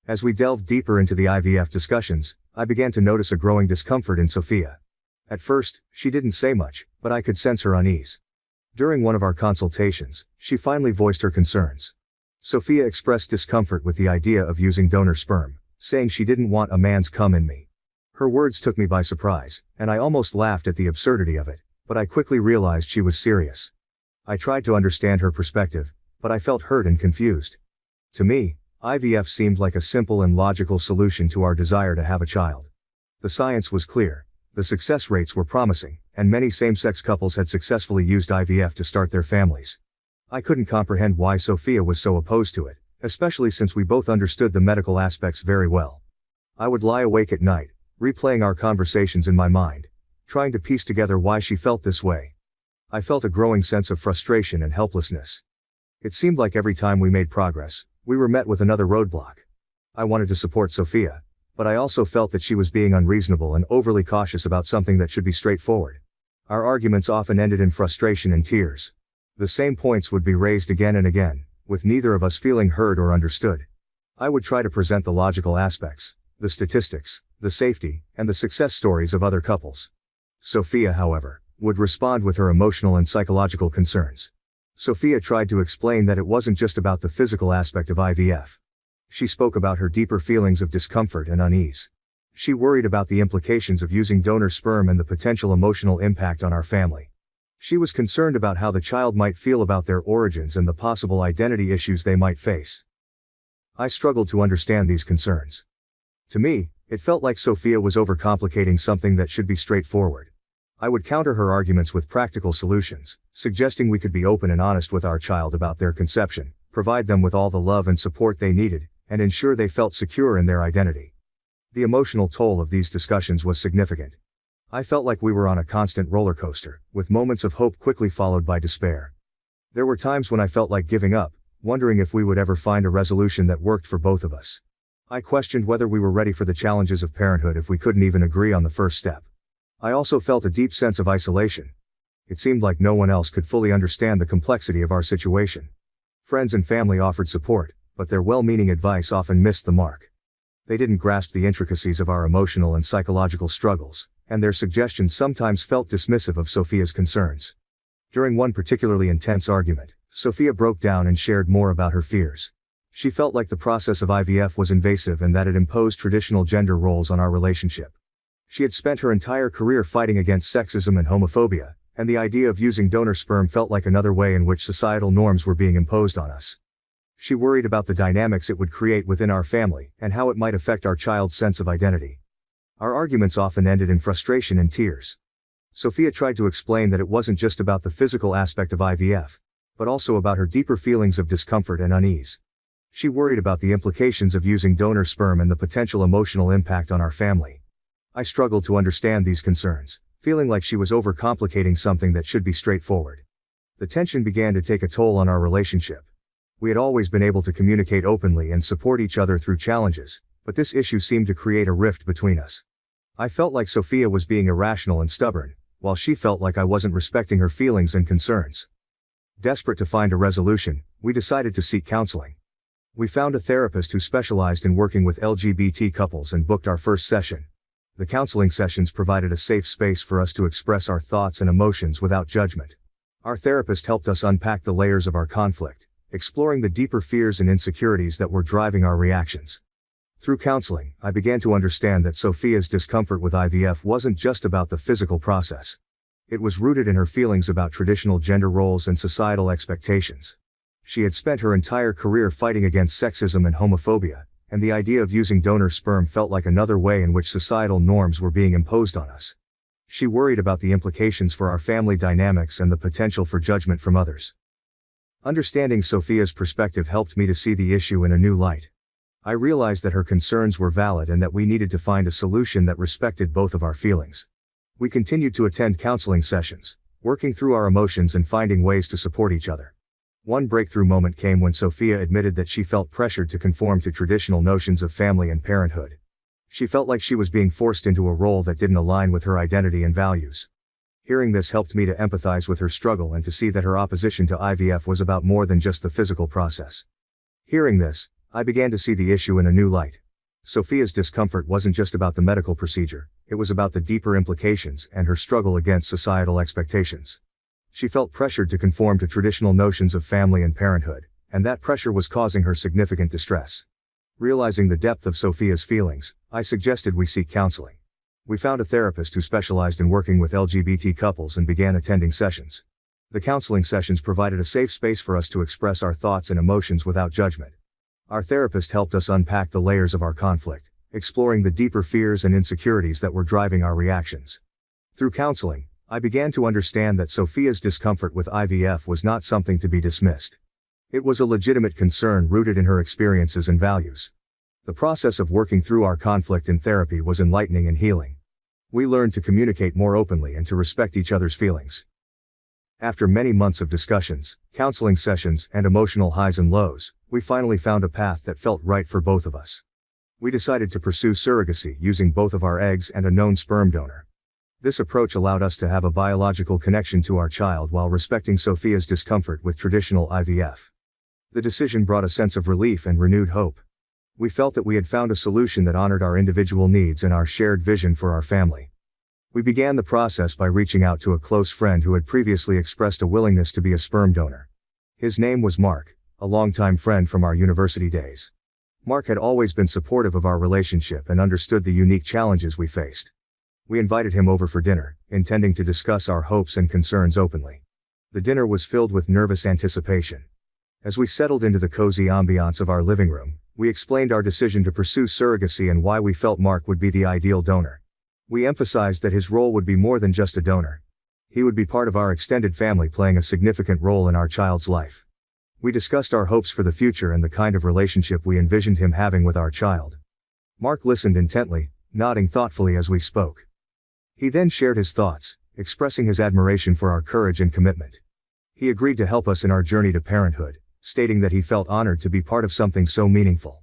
As we delved deeper into the IVF discussions, I began to notice a growing discomfort in Sophia. At first, she didn't say much, but I could sense her unease. During one of our consultations, she finally voiced her concerns. Sophia expressed discomfort with the idea of using donor sperm, saying she didn't want a man's cum in me. Her words took me by surprise, and I almost laughed at the absurdity of it, but I quickly realized she was serious. I tried to understand her perspective, but I felt hurt and confused. To me, IVF seemed like a simple and logical solution to our desire to have a child. The science was clear, the success rates were promising, and many same-sex couples had successfully used IVF to start their families. I couldn't comprehend why Sophia was so opposed to it, especially since we both understood the medical aspects very well. I would lie awake at night, replaying our conversations in my mind, trying to piece together why she felt this way. I felt a growing sense of frustration and helplessness. It seemed like every time we made progress, we were met with another roadblock. I wanted to support Sophia, but I also felt that she was being unreasonable and overly cautious about something that should be straightforward. Our arguments often ended in frustration and tears. The same points would be raised again and again, with neither of us feeling heard or understood. I would try to present the logical aspects, the statistics, the safety, and the success stories of other couples. Sophia, however, would respond with her emotional and psychological concerns. Sophia tried to explain that it wasn't just about the physical aspect of IVF. She spoke about her deeper feelings of discomfort and unease. She worried about the implications of using donor sperm and the potential emotional impact on our family. She was concerned about how the child might feel about their origins and the possible identity issues they might face. I struggled to understand these concerns. To me, it felt like Sophia was overcomplicating something that should be straightforward. I would counter her arguments with practical solutions, suggesting we could be open and honest with our child about their conception, provide them with all the love and support they needed, and ensure they felt secure in their identity. The emotional toll of these discussions was significant. I felt like we were on a constant roller coaster, with moments of hope quickly followed by despair. There were times when I felt like giving up, wondering if we would ever find a resolution that worked for both of us. I questioned whether we were ready for the challenges of parenthood if we couldn't even agree on the first step. I also felt a deep sense of isolation. It seemed like no one else could fully understand the complexity of our situation. Friends and family offered support, but their well-meaning advice often missed the mark. They didn't grasp the intricacies of our emotional and psychological struggles, and their suggestions sometimes felt dismissive of Sophia's concerns. During one particularly intense argument, Sophia broke down and shared more about her fears. She felt like the process of IVF was invasive and that it imposed traditional gender roles on our relationship. She had spent her entire career fighting against sexism and homophobia, and the idea of using donor sperm felt like another way in which societal norms were being imposed on us. She worried about the dynamics it would create within our family and how it might affect our child's sense of identity. Our arguments often ended in frustration and tears. Sophia tried to explain that it wasn't just about the physical aspect of IVF, but also about her deeper feelings of discomfort and unease. She worried about the implications of using donor sperm and the potential emotional impact on our family. I struggled to understand these concerns, feeling like she was overcomplicating something that should be straightforward. The tension began to take a toll on our relationship. We had always been able to communicate openly and support each other through challenges, but this issue seemed to create a rift between us. I felt like Sophia was being irrational and stubborn, while she felt like I wasn't respecting her feelings and concerns. Desperate to find a resolution, we decided to seek counseling. We found a therapist who specialized in working with LGBT couples and booked our first session. The counseling sessions provided a safe space for us to express our thoughts and emotions without judgment. Our therapist helped us unpack the layers of our conflict, exploring the deeper fears and insecurities that were driving our reactions. Through counseling, I began to understand that Sophia's discomfort with IVF wasn't just about the physical process. It was rooted in her feelings about traditional gender roles and societal expectations. She had spent her entire career fighting against sexism and homophobia, and the idea of using donor sperm felt like another way in which societal norms were being imposed on us. She worried about the implications for our family dynamics and the potential for judgment from others. Understanding Sophia's perspective helped me to see the issue in a new light. I realized that her concerns were valid and that we needed to find a solution that respected both of our feelings. We continued to attend counseling sessions, working through our emotions and finding ways to support each other. One breakthrough moment came when Sophia admitted that she felt pressured to conform to traditional notions of family and parenthood. She felt like she was being forced into a role that didn't align with her identity and values. Hearing this helped me to empathize with her struggle and to see that her opposition to IVF was about more than just the physical process. Hearing this, I began to see the issue in a new light. Sophia's discomfort wasn't just about the medical procedure, it was about the deeper implications and her struggle against societal expectations. She felt pressured to conform to traditional notions of family and parenthood, and that pressure was causing her significant distress. Realizing the depth of Sophia's feelings, I suggested we seek counseling. We found a therapist who specialized in working with LGBT couples and began attending sessions. The counseling sessions provided a safe space for us to express our thoughts and emotions without judgment. Our therapist helped us unpack the layers of our conflict, exploring the deeper fears and insecurities that were driving our reactions. Through counseling, I began to understand that Sophia's discomfort with IVF was not something to be dismissed. It was a legitimate concern rooted in her experiences and values. The process of working through our conflict in therapy was enlightening and healing. We learned to communicate more openly and to respect each other's feelings. After many months of discussions, counseling sessions, and emotional highs and lows, we finally found a path that felt right for both of us. We decided to pursue surrogacy using both of our eggs and a known sperm donor. This approach allowed us to have a biological connection to our child while respecting Sophia's discomfort with traditional IVF. The decision brought a sense of relief and renewed hope. We felt that we had found a solution that honored our individual needs and our shared vision for our family. We began the process by reaching out to a close friend who had previously expressed a willingness to be a sperm donor. His name was Mark, a longtime friend from our university days. Mark had always been supportive of our relationship and understood the unique challenges we faced. We invited him over for dinner, intending to discuss our hopes and concerns openly. The dinner was filled with nervous anticipation. As we settled into the cozy ambiance of our living room, we explained our decision to pursue surrogacy and why we felt Mark would be the ideal donor. We emphasized that his role would be more than just a donor. He would be part of our extended family, playing a significant role in our child's life. We discussed our hopes for the future and the kind of relationship we envisioned him having with our child. Mark listened intently, nodding thoughtfully as we spoke. He then shared his thoughts, expressing his admiration for our courage and commitment. He agreed to help us in our journey to parenthood, stating that he felt honored to be part of something so meaningful.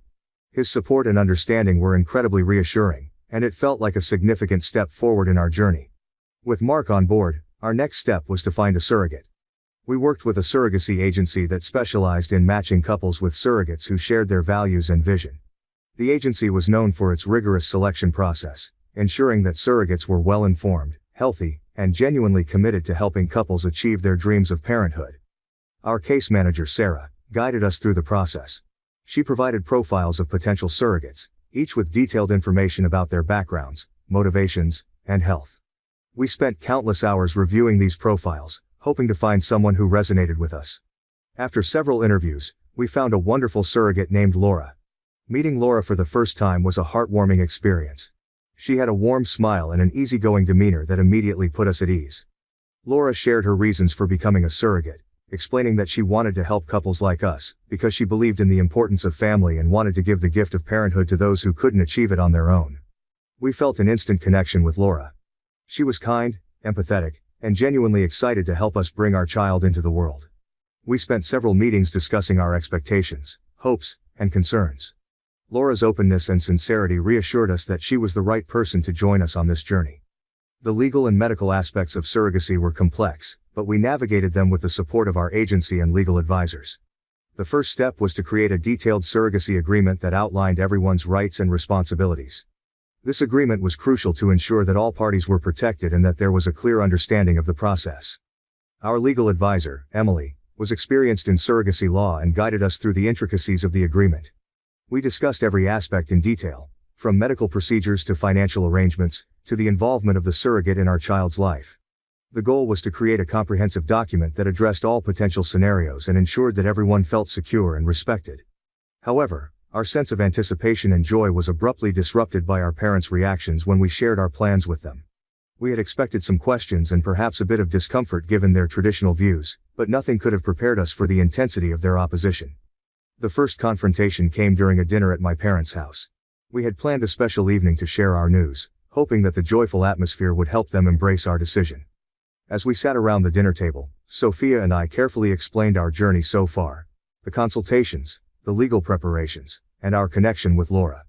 His support and understanding were incredibly reassuring, and it felt like a significant step forward in our journey. With Mark on board, our next step was to find a surrogate. We worked with a surrogacy agency that specialized in matching couples with surrogates who shared their values and vision. The agency was known for its rigorous selection process, ensuring that surrogates were well-informed, healthy, and genuinely committed to helping couples achieve their dreams of parenthood. Our case manager, Sarah, guided us through the process. She provided profiles of potential surrogates, each with detailed information about their backgrounds, motivations, and health. We spent countless hours reviewing these profiles, hoping to find someone who resonated with us. After several interviews, we found a wonderful surrogate named Laura. Meeting Laura for the first time was a heartwarming experience. She had a warm smile and an easygoing demeanor that immediately put us at ease. Laura shared her reasons for becoming a surrogate, explaining that she wanted to help couples like us, because she believed in the importance of family and wanted to give the gift of parenthood to those who couldn't achieve it on their own. We felt an instant connection with Laura. She was kind, empathetic, and genuinely excited to help us bring our child into the world. We spent several meetings discussing our expectations, hopes, and concerns. Laura's openness and sincerity reassured us that she was the right person to join us on this journey. The legal and medical aspects of surrogacy were complex, but we navigated them with the support of our agency and legal advisors. The first step was to create a detailed surrogacy agreement that outlined everyone's rights and responsibilities. This agreement was crucial to ensure that all parties were protected and that there was a clear understanding of the process. Our legal advisor, Emily, was experienced in surrogacy law and guided us through the intricacies of the agreement. We discussed every aspect in detail, from medical procedures to financial arrangements, to the involvement of the surrogate in our child's life. The goal was to create a comprehensive document that addressed all potential scenarios and ensured that everyone felt secure and respected. However, our sense of anticipation and joy was abruptly disrupted by our parents' reactions when we shared our plans with them. We had expected some questions and perhaps a bit of discomfort given their traditional views, but nothing could have prepared us for the intensity of their opposition. The first confrontation came during a dinner at my parents' house. We had planned a special evening to share our news, hoping that the joyful atmosphere would help them embrace our decision. As we sat around the dinner table, Sophia and I carefully explained our journey so far, the consultations, the legal preparations, and our connection with Laura.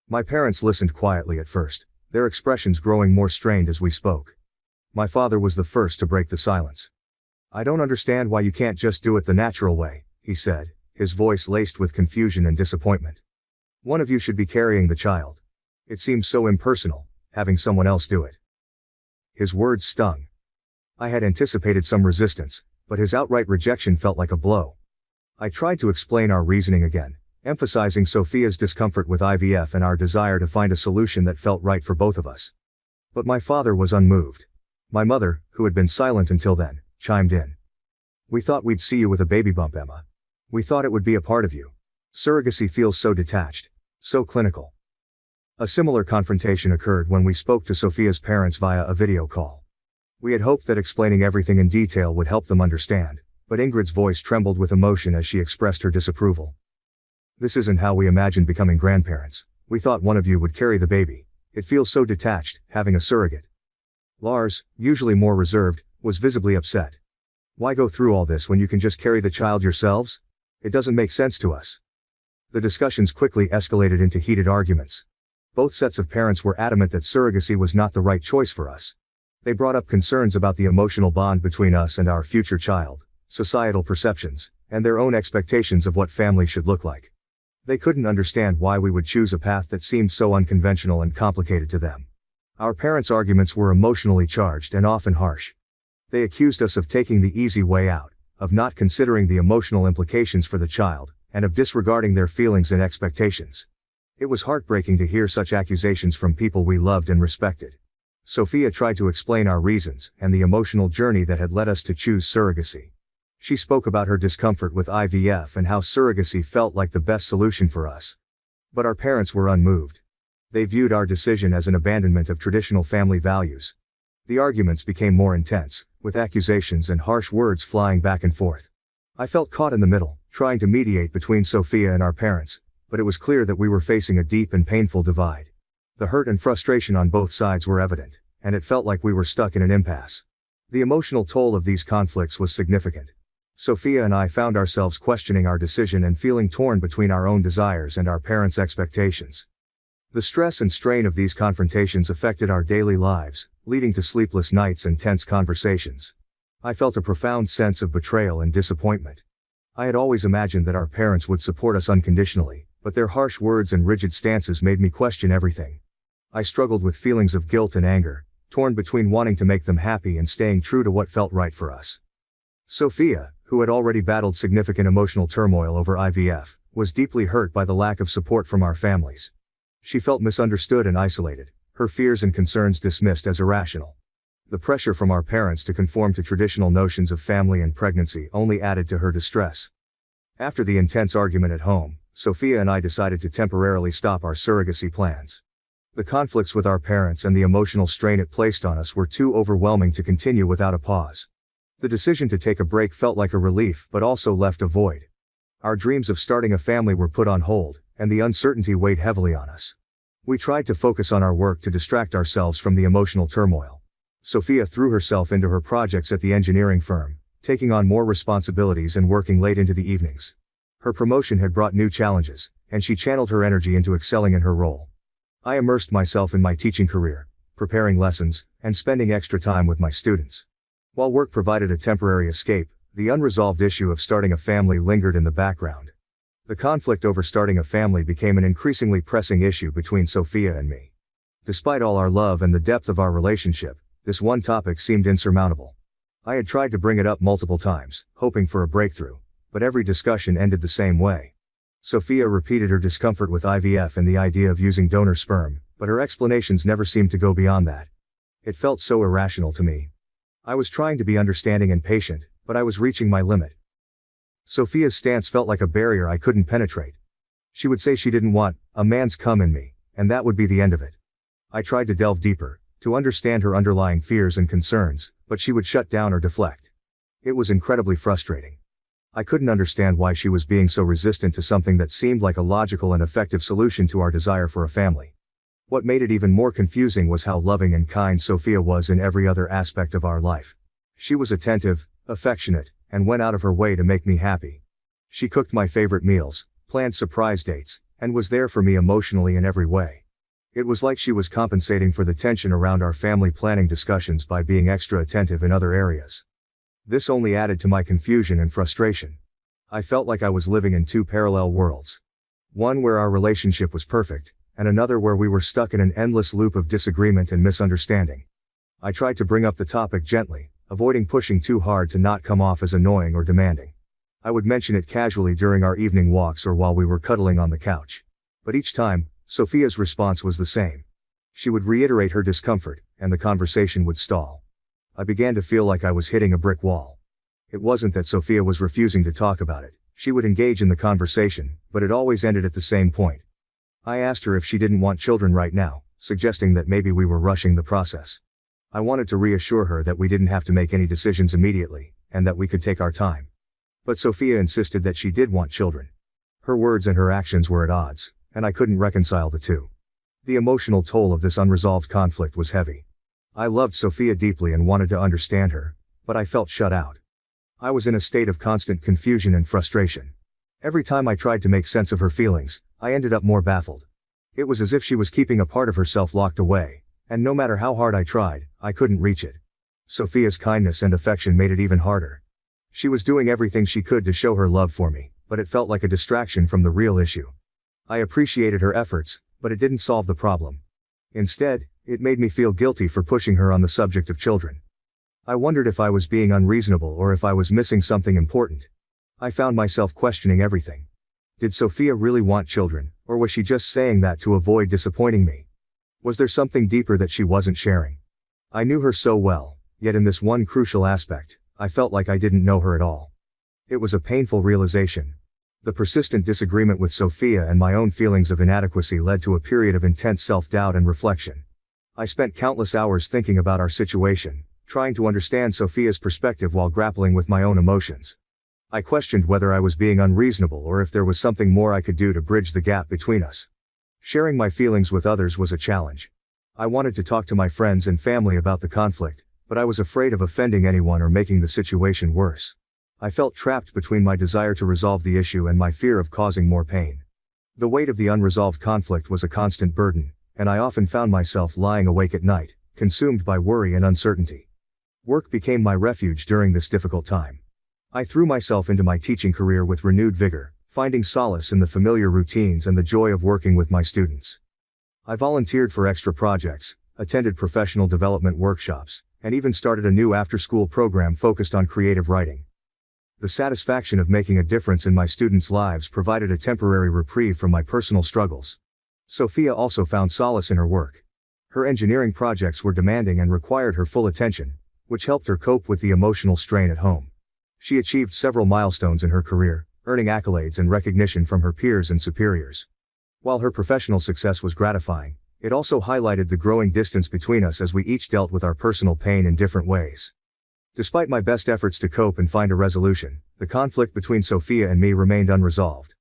My parents listened quietly at first, their expressions growing more strained as we spoke. My father was the first to break the silence. "I don't understand why you can't just do it the natural way," he said, his voice laced with confusion and disappointment. "One of you should be carrying the child. It seems so impersonal, having someone else do it." His words stung. I had anticipated some resistance, but his outright rejection felt like a blow. I tried to explain our reasoning again, emphasizing Sophia's discomfort with IVF and our desire to find a solution that felt right for both of us. But my father was unmoved. My mother, who had been silent until then, chimed in. "We thought we'd see you with a baby bump, Emma. We thought it would be a part of you. Surrogacy feels so detached, so clinical." A similar confrontation occurred when we spoke to Sophia's parents via a video call. We had hoped that explaining everything in detail would help them understand, but Ingrid's voice trembled with emotion as she expressed her disapproval. "This isn't how we imagined becoming grandparents. We thought one of you would carry the baby. It feels so detached, having a surrogate." Lars, usually more reserved, was visibly upset. "Why go through all this when you can just carry the child yourselves? It doesn't make sense to us." The discussions quickly escalated into heated arguments. Both sets of parents were adamant that surrogacy was not the right choice for us. They brought up concerns about the emotional bond between us and our future child, societal perceptions, and their own expectations of what family should look like. They couldn't understand why we would choose a path that seemed so unconventional and complicated to them. Our parents' arguments were emotionally charged and often harsh. They accused us of taking the easy way out, of not considering the emotional implications for the child, and of disregarding their feelings and expectations. It was heartbreaking to hear such accusations from people we loved and respected. Sophia tried to explain our reasons and the emotional journey that had led us to choose surrogacy. She spoke about her discomfort with IVF and how surrogacy felt like the best solution for us. But our parents were unmoved. They viewed our decision as an abandonment of traditional family values. The arguments became more intense, with accusations and harsh words flying back and forth. I felt caught in the middle, trying to mediate between Sophia and our parents, but it was clear that we were facing a deep and painful divide. The hurt and frustration on both sides were evident, and it felt like we were stuck in an impasse. The emotional toll of these conflicts was significant. Sophia and I found ourselves questioning our decision and feeling torn between our own desires and our parents' expectations. The stress and strain of these confrontations affected our daily lives, leading to sleepless nights and tense conversations. I felt a profound sense of betrayal and disappointment. I had always imagined that our parents would support us unconditionally, but their harsh words and rigid stances made me question everything. I struggled with feelings of guilt and anger, torn between wanting to make them happy and staying true to what felt right for us. Sophia, who had already battled significant emotional turmoil over IVF, was deeply hurt by the lack of support from our families. She felt misunderstood and isolated, her fears and concerns dismissed as irrational. The pressure from our parents to conform to traditional notions of family and pregnancy only added to her distress. After the intense argument at home, Sophia and I decided to temporarily stop our surrogacy plans. The conflicts with our parents and the emotional strain it placed on us were too overwhelming to continue without a pause. The decision to take a break felt like a relief but also left a void. Our dreams of starting a family were put on hold, and the uncertainty weighed heavily on us. We tried to focus on our work to distract ourselves from the emotional turmoil. Sophia threw herself into her projects at the engineering firm, taking on more responsibilities and working late into the evenings. Her promotion had brought new challenges, and she channeled her energy into excelling in her role. I immersed myself in my teaching career, preparing lessons, and spending extra time with my students. While work provided a temporary escape, the unresolved issue of starting a family lingered in the background. The conflict over starting a family became an increasingly pressing issue between Sophia and me. Despite all our love and the depth of our relationship, this one topic seemed insurmountable. I had tried to bring it up multiple times, hoping for a breakthrough, but every discussion ended the same way. Sophia repeated her discomfort with IVF and the idea of using donor sperm, but her explanations never seemed to go beyond that. It felt so irrational to me. I was trying to be understanding and patient, but I was reaching my limit. Sophia's stance felt like a barrier I couldn't penetrate. She would say she didn't want a man's cum in me, and that would be the end of it. I tried to delve deeper, to understand her underlying fears and concerns, but she would shut down or deflect. It was incredibly frustrating. I couldn't understand why she was being so resistant to something that seemed like a logical and effective solution to our desire for a family. What made it even more confusing was how loving and kind Sophia was in every other aspect of our life. She was attentive, affectionate, and went out of her way to make me happy. She cooked my favorite meals, planned surprise dates, and was there for me emotionally in every way. It was like she was compensating for the tension around our family planning discussions by being extra attentive in other areas. This only added to my confusion and frustration. I felt like I was living in two parallel worlds. One where our relationship was perfect, and another where we were stuck in an endless loop of disagreement and misunderstanding. I tried to bring up the topic gently, avoiding pushing too hard to not come off as annoying or demanding. I would mention it casually during our evening walks or while we were cuddling on the couch. But each time, Sophia's response was the same. She would reiterate her discomfort, and the conversation would stall. I began to feel like I was hitting a brick wall. It wasn't that Sophia was refusing to talk about it. She would engage in the conversation, but it always ended at the same point. I asked her if she didn't want children right now, suggesting that maybe we were rushing the process. I wanted to reassure her that we didn't have to make any decisions immediately, and that we could take our time. But Sophia insisted that she did want children. Her words and her actions were at odds, and I couldn't reconcile the two. The emotional toll of this unresolved conflict was heavy. I loved Sophia deeply and wanted to understand her, but I felt shut out. I was in a state of constant confusion and frustration. Every time I tried to make sense of her feelings, I ended up more baffled. It was as if she was keeping a part of herself locked away, and no matter how hard I tried, I couldn't reach it. Sophia's kindness and affection made it even harder. She was doing everything she could to show her love for me, but it felt like a distraction from the real issue. I appreciated her efforts, but it didn't solve the problem. Instead, it made me feel guilty for pushing her on the subject of children. I wondered if I was being unreasonable or if I was missing something important. I found myself questioning everything. Did Sophia really want children, or was she just saying that to avoid disappointing me? Was there something deeper that she wasn't sharing? I knew her so well, yet in this one crucial aspect, I felt like I didn't know her at all. It was a painful realization. The persistent disagreement with Sophia and my own feelings of inadequacy led to a period of intense self-doubt and reflection. I spent countless hours thinking about our situation, trying to understand Sophia's perspective while grappling with my own emotions. I questioned whether I was being unreasonable or if there was something more I could do to bridge the gap between us. Sharing my feelings with others was a challenge. I wanted to talk to my friends and family about the conflict, but I was afraid of offending anyone or making the situation worse. I felt trapped between my desire to resolve the issue and my fear of causing more pain. The weight of the unresolved conflict was a constant burden, and I often found myself lying awake at night, consumed by worry and uncertainty. Work became my refuge during this difficult time. I threw myself into my teaching career with renewed vigor, finding solace in the familiar routines and the joy of working with my students. I volunteered for extra projects, attended professional development workshops, and even started a new after-school program focused on creative writing. The satisfaction of making a difference in my students' lives provided a temporary reprieve from my personal struggles. Sophia also found solace in her work. Her engineering projects were demanding and required her full attention, which helped her cope with the emotional strain at home. She achieved several milestones in her career, earning accolades and recognition from her peers and superiors. While her professional success was gratifying, it also highlighted the growing distance between us as we each dealt with our personal pain in different ways. Despite my best efforts to cope and find a resolution, the conflict between Sophia and me remained unresolved.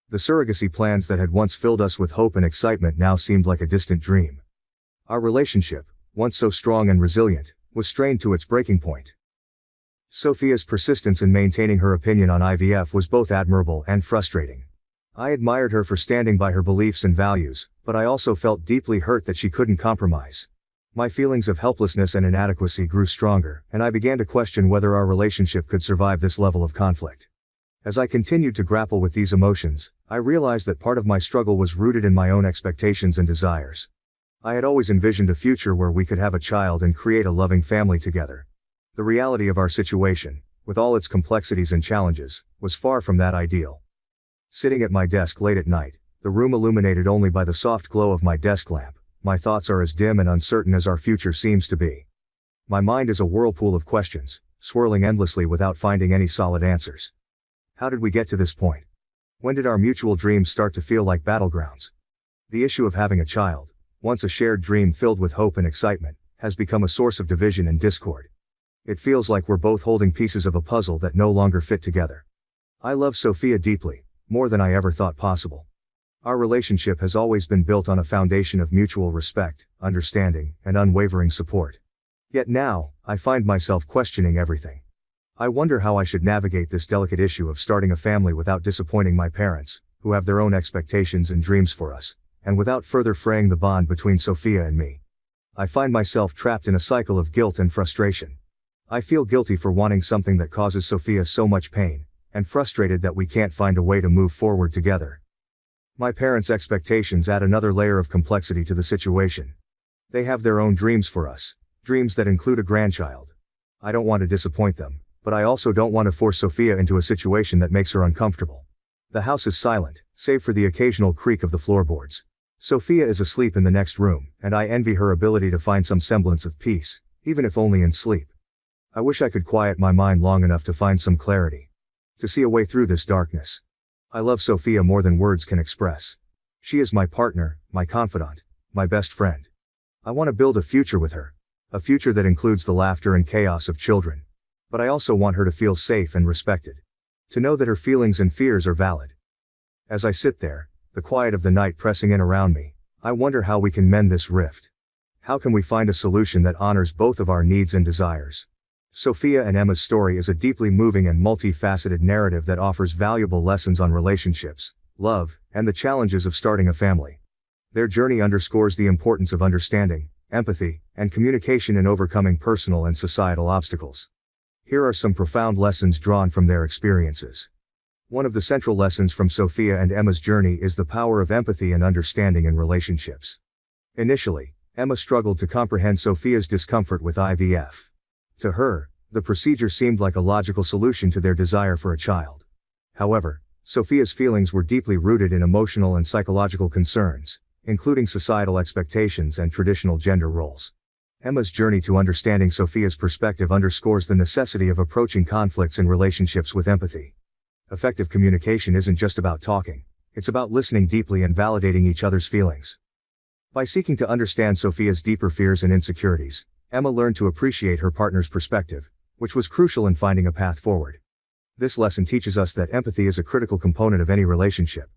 The surrogacy plans that had once filled us with hope and excitement now seemed like a distant dream. Our relationship, once so strong and resilient, was strained to its breaking point. Sophia's persistence in maintaining her opinion on IVF was both admirable and frustrating. I admired her for standing by her beliefs and values, but I also felt deeply hurt that she couldn't compromise. My feelings of helplessness and inadequacy grew stronger, and I began to question whether our relationship could survive this level of conflict. As I continued to grapple with these emotions, I realized that part of my struggle was rooted in my own expectations and desires. I had always envisioned a future where we could have a child and create a loving family together. The reality of our situation, with all its complexities and challenges, was far from that ideal. Sitting at my desk late at night, the room illuminated only by the soft glow of my desk lamp, my thoughts are as dim and uncertain as our future seems to be. My mind is a whirlpool of questions, swirling endlessly without finding any solid answers. How did we get to this point? When did our mutual dreams start to feel like battlegrounds? The issue of having a child, once a shared dream filled with hope and excitement, has become a source of division and discord. It feels like we're both holding pieces of a puzzle that no longer fit together. I love Sophia deeply, more than I ever thought possible. Our relationship has always been built on a foundation of mutual respect, understanding, and unwavering support. Yet now, I find myself questioning everything. I wonder how I should navigate this delicate issue of starting a family without disappointing my parents, who have their own expectations and dreams for us, and without further fraying the bond between Sophia and me. I find myself trapped in a cycle of guilt and frustration. I feel guilty for wanting something that causes Sophia so much pain, and frustrated that we can't find a way to move forward together. My parents' expectations add another layer of complexity to the situation. They have their own dreams for us, dreams that include a grandchild. I don't want to disappoint them, but I also don't want to force Sophia into a situation that makes her uncomfortable. The house is silent, save for the occasional creak of the floorboards. Sophia is asleep in the next room, and I envy her ability to find some semblance of peace, even if only in sleep. I wish I could quiet my mind long enough to find some clarity, to see a way through this darkness. I love Sophia more than words can express. She is my partner, my confidant, my best friend. I want to build a future with her. A future that includes the laughter and chaos of children. But I also want her to feel safe and respected. To know that her feelings and fears are valid. As I sit there, the quiet of the night pressing in around me, I wonder how we can mend this rift. How can we find a solution that honors both of our needs and desires? Sophia and Emma's story is a deeply moving and multifaceted narrative that offers valuable lessons on relationships, love, and the challenges of starting a family. Their journey underscores the importance of understanding, empathy, and communication in overcoming personal and societal obstacles. Here are some profound lessons drawn from their experiences. One of the central lessons from Sophia and Emma's journey is the power of empathy and understanding in relationships. Initially, Emma struggled to comprehend Sophia's discomfort with IVF. To her, the procedure seemed like a logical solution to their desire for a child. However, Sophia's feelings were deeply rooted in emotional and psychological concerns, including societal expectations and traditional gender roles. Emma's journey to understanding Sophia's perspective underscores the necessity of approaching conflicts in relationships with empathy. Effective communication isn't just about talking, it's about listening deeply and validating each other's feelings. By seeking to understand Sophia's deeper fears and insecurities, Emma learned to appreciate her partner's perspective, which was crucial in finding a path forward. This lesson teaches us that empathy is a critical component of any relationship.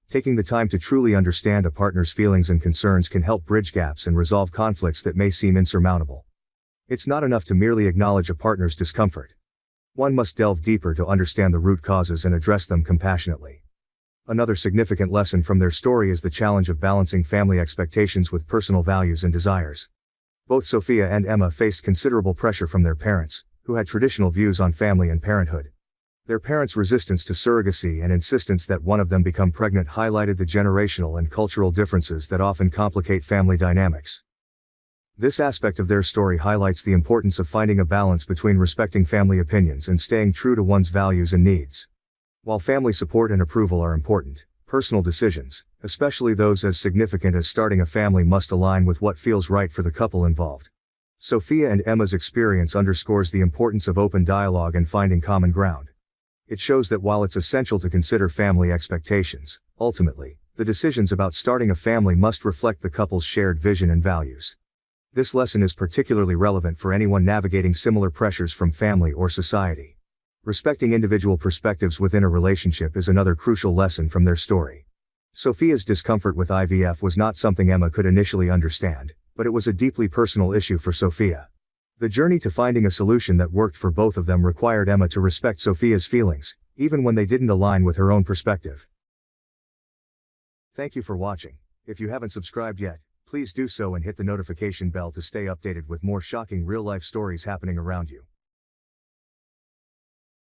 Taking the time to truly understand a partner's feelings and concerns can help bridge gaps and resolve conflicts that may seem insurmountable. It's not enough to merely acknowledge a partner's discomfort. One must delve deeper to understand the root causes and address them compassionately. Another significant lesson from their story is the challenge of balancing family expectations with personal values and desires. Both Sophia and Emma faced considerable pressure from their parents, who had traditional views on family and parenthood. Their parents' resistance to surrogacy and insistence that one of them become pregnant highlighted the generational and cultural differences that often complicate family dynamics. This aspect of their story highlights the importance of finding a balance between respecting family opinions and staying true to one's values and needs. While family support and approval are important, personal decisions, especially those as significant as starting a family, must align with what feels right for the couple involved. Sophia and Emma's experience underscores the importance of open dialogue and finding common ground. It shows that while it's essential to consider family expectations, ultimately, the decisions about starting a family must reflect the couple's shared vision and values. This lesson is particularly relevant for anyone navigating similar pressures from family or society. Respecting individual perspectives within a relationship is another crucial lesson from their story. Sophia's discomfort with IVF was not something Emma could initially understand, but it was a deeply personal issue for Sophia. The journey to finding a solution that worked for both of them required Emma to respect Sophia's feelings, even when they didn't align with her own perspective. Thank you for watching. If you haven't subscribed yet, please do so and hit the notification bell to stay updated with more shocking real-life stories happening around you.